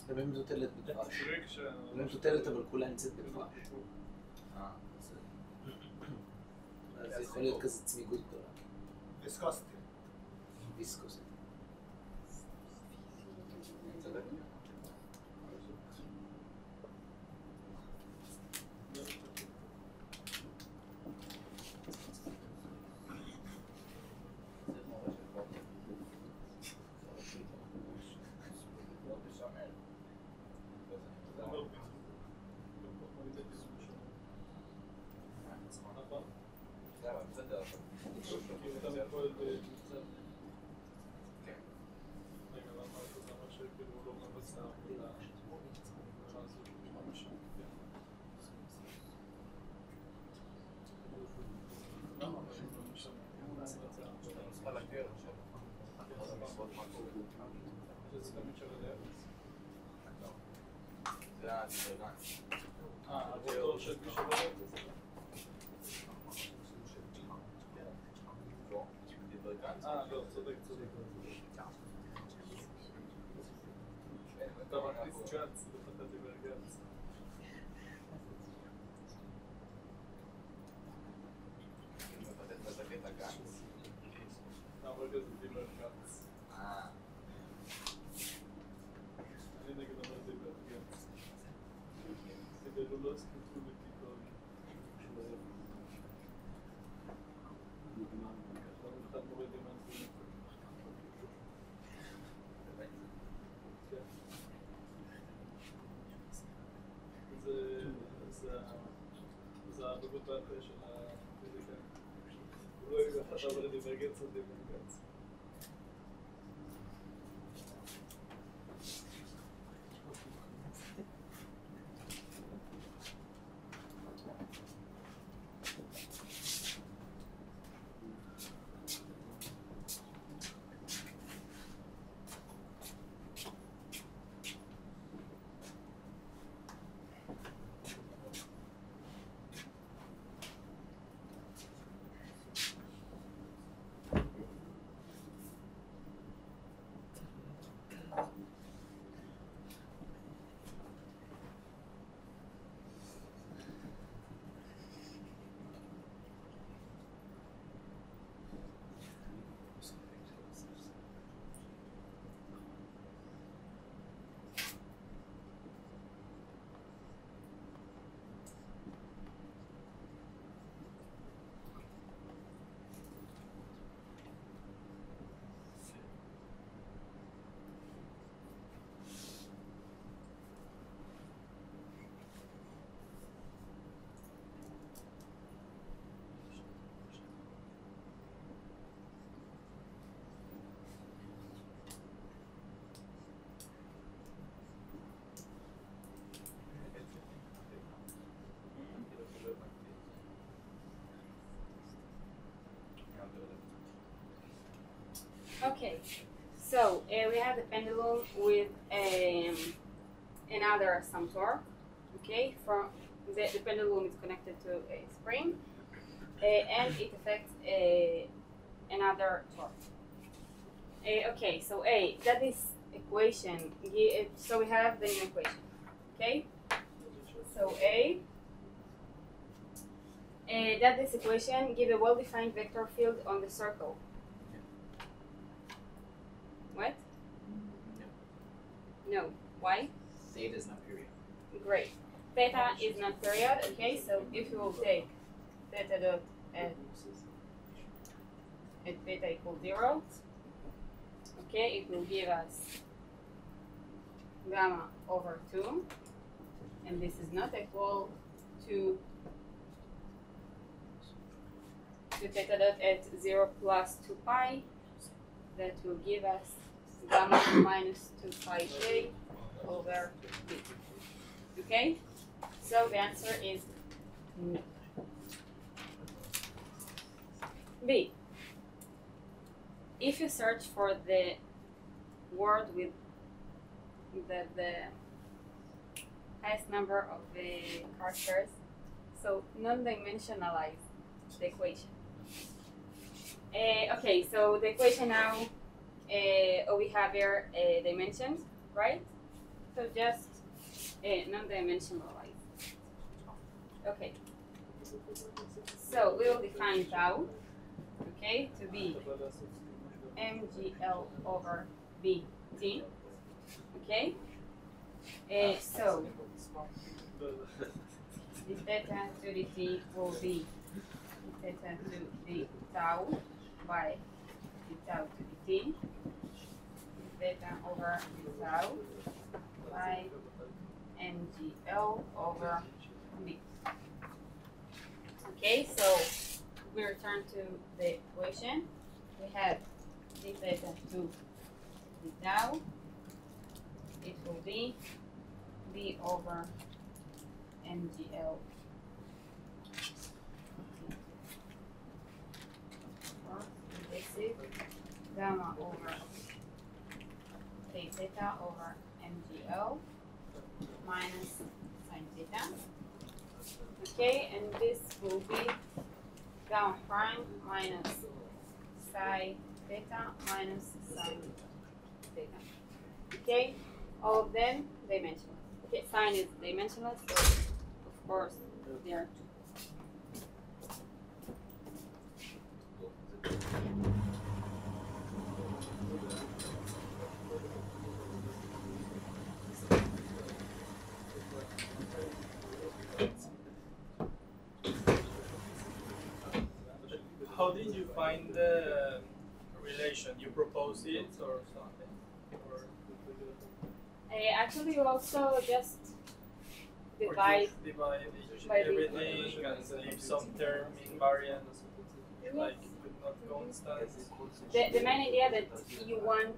הרבה מטוטלת בדבש. הרבה מטוטלת אבל כולה נמצאת בדבש. אז זה יכול להיות כזה צמיגות גדולה. ויסקוסטי. ויסקוסטי. זה הבגרות בעל של הפיזיקה. הוא לא יגיד חשב על דיווגנציה דיווגנציה. Okay, so we have the pendulum with another assumptor. Okay, from the pendulum is connected to a spring, and it affects another torque. Okay, so that this equation. So we have the new equation. Okay, so that this equation give a well-defined vector field on the circle. What? No. Why? Theta is not period. Great. Theta is not period. Okay, so if you will take theta dot at theta equals 0, okay, it will give us gamma over 2, and this is not equal to theta dot at 0 plus 2 pi. That will give us gamma minus 2 pi j over b. Okay? So the answer is no. B. If you search for the word with the highest number of the characters, so non-dimensionalize the equation. Okay, so the equation now, we have here dimensions, right? So just non-dimensionalize. Okay. So we will define tau, okay, to be mgl over bt. Okay. So the theta to the t will be theta to the tau by the tau to the t, theta over the tau by mgl over b. Okay, so we return to the equation. We have d theta to the tau. It will be b over mgl basic gamma over k theta over mgl minus sine theta. Okay, and this will be gamma prime minus psi theta minus sine theta. Okay, all of them dimensionless. Okay, sine is dimensionless, so of course they are 2. How did you find the relation? You propose it or something? Or Actually, you also just divide by everything and leave some term invariant, like not constant. The main idea that you want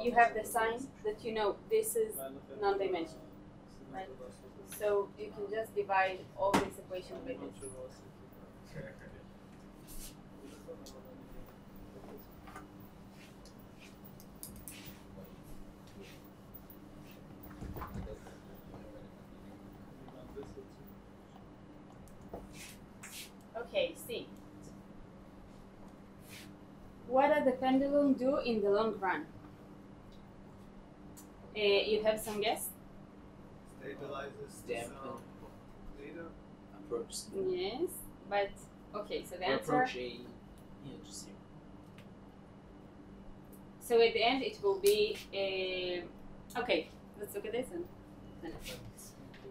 you have the sign that you know this is non-dimensional, right? So you can just divide all these equations by this. Okay, C. What does the pendulum do in the long run? You have some guess? Stabilizes Dampen. theta. Approach. Yes, but okay, so the Or answer. approach a just here. So at the end it will be okay. Let's look at this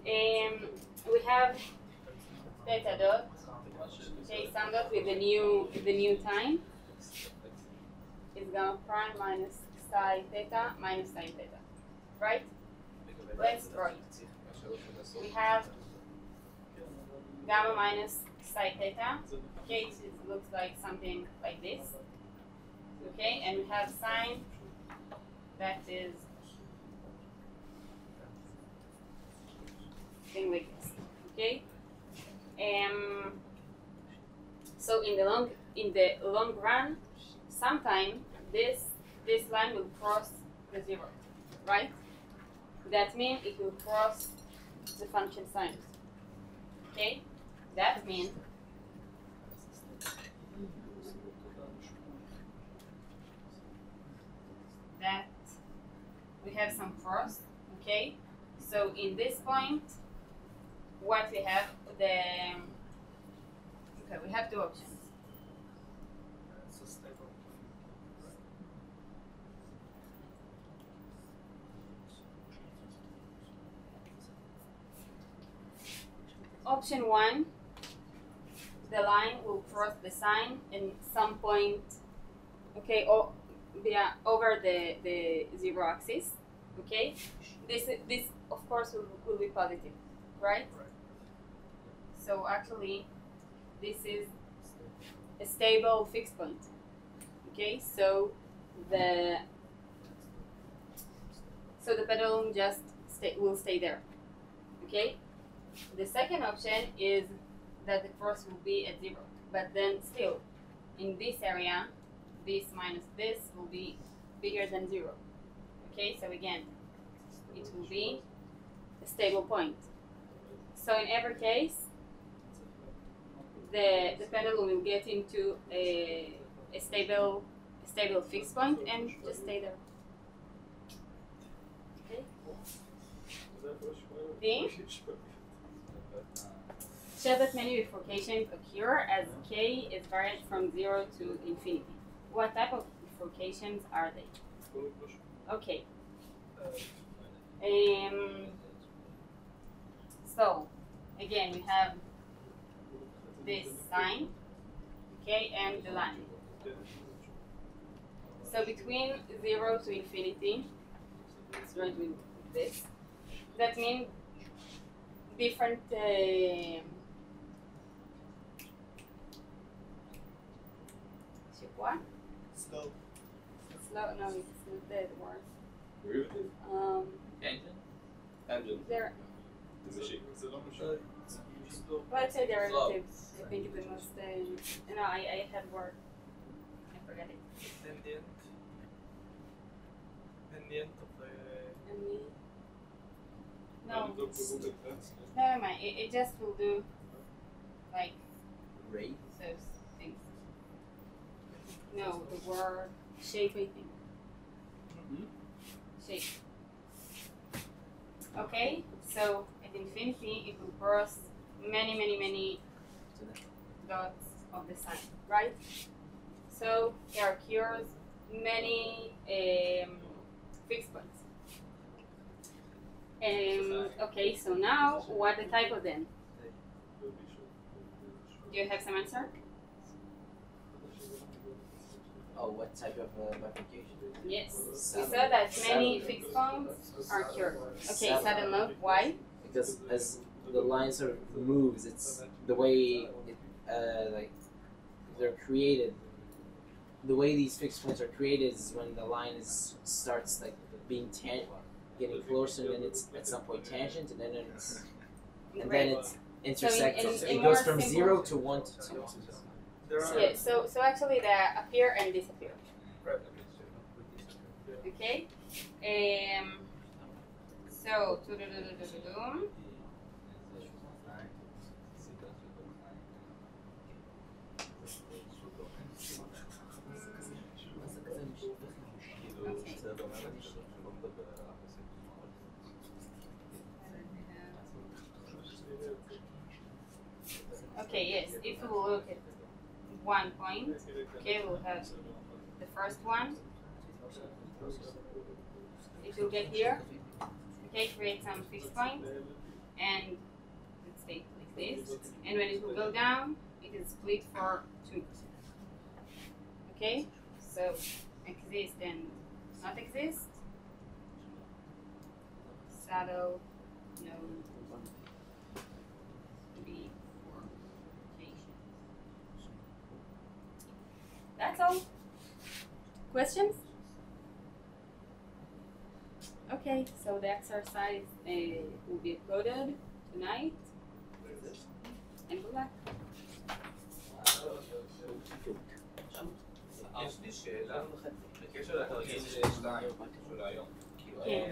and we have theta dot j sum dot with the new time is gamma prime minus psi theta minus sine theta, right? Let's draw it. We have gamma minus psi theta. Okay, so it looks like something like this. Okay, and we have sine that is thing like this. Okay. So in the long run, sometimes this this line will cross the 0, right? That means it will cross the function sinus. Okay? That means that we have some cross, okay? So in this point, what we have, we have two options. Option 1, the line will cross the sign in some point, okay, over the 0 axis, okay? This of course will be positive, right? So actually, this is a stable fixed point, okay? So the pendulum just will stay there, okay? The second option is that the cross will be at 0, but then still, in this area, this minus this will be bigger than 0. Okay, so again, it will be a stable point. So in every case, the pendulum will get into a stable fixed point and just stay there. Okay. D. Show that many bifurcations occur as k is varied from 0 to infinity. What type of bifurcations are they? Okay. So again, we have this sign, okay, and the line. So between 0 to infinity, let's write with this. That means different. What? Slow. Slow? No, it's not the word. Really? Tangent. There. The machine. Well, I'd say derivatives. I think it's the most. No, I had word. I forget it. Tangent of the. No. Never mind. It just will do like Ray? those things. No, the word shape, I think. Shape. Okay, so at infinity it will cross many dots of the sign, right? So there occurs many fixed points. Okay, so now what the type of them? Do you have some answer? Oh, what type of bifurcation? Yes, we saw that many fixed points are cured. Okay, sudden loop, why? Because as the line sort of moves, it's the way like they're created. The way these fixed points are created is when the line starts like being getting closer, and then it's at some point tangent, and then it's intersects. So it goes from 0 to 1 to 2. Yeah, so actually they appear and disappear. Okay. So okay, yes, if we look at 1 point, okay, we'll have the first one. It will get here, okay, create some fixed point, and let's take like this. And when it will go down, it is split for 2. Okay, so exist and not exist. Saddle, no. That's all. Questions? Okay, so the exercise will be uploaded tonight. And good luck. יש לי שאלה בקשר לתרגיל 2 של היום. כן.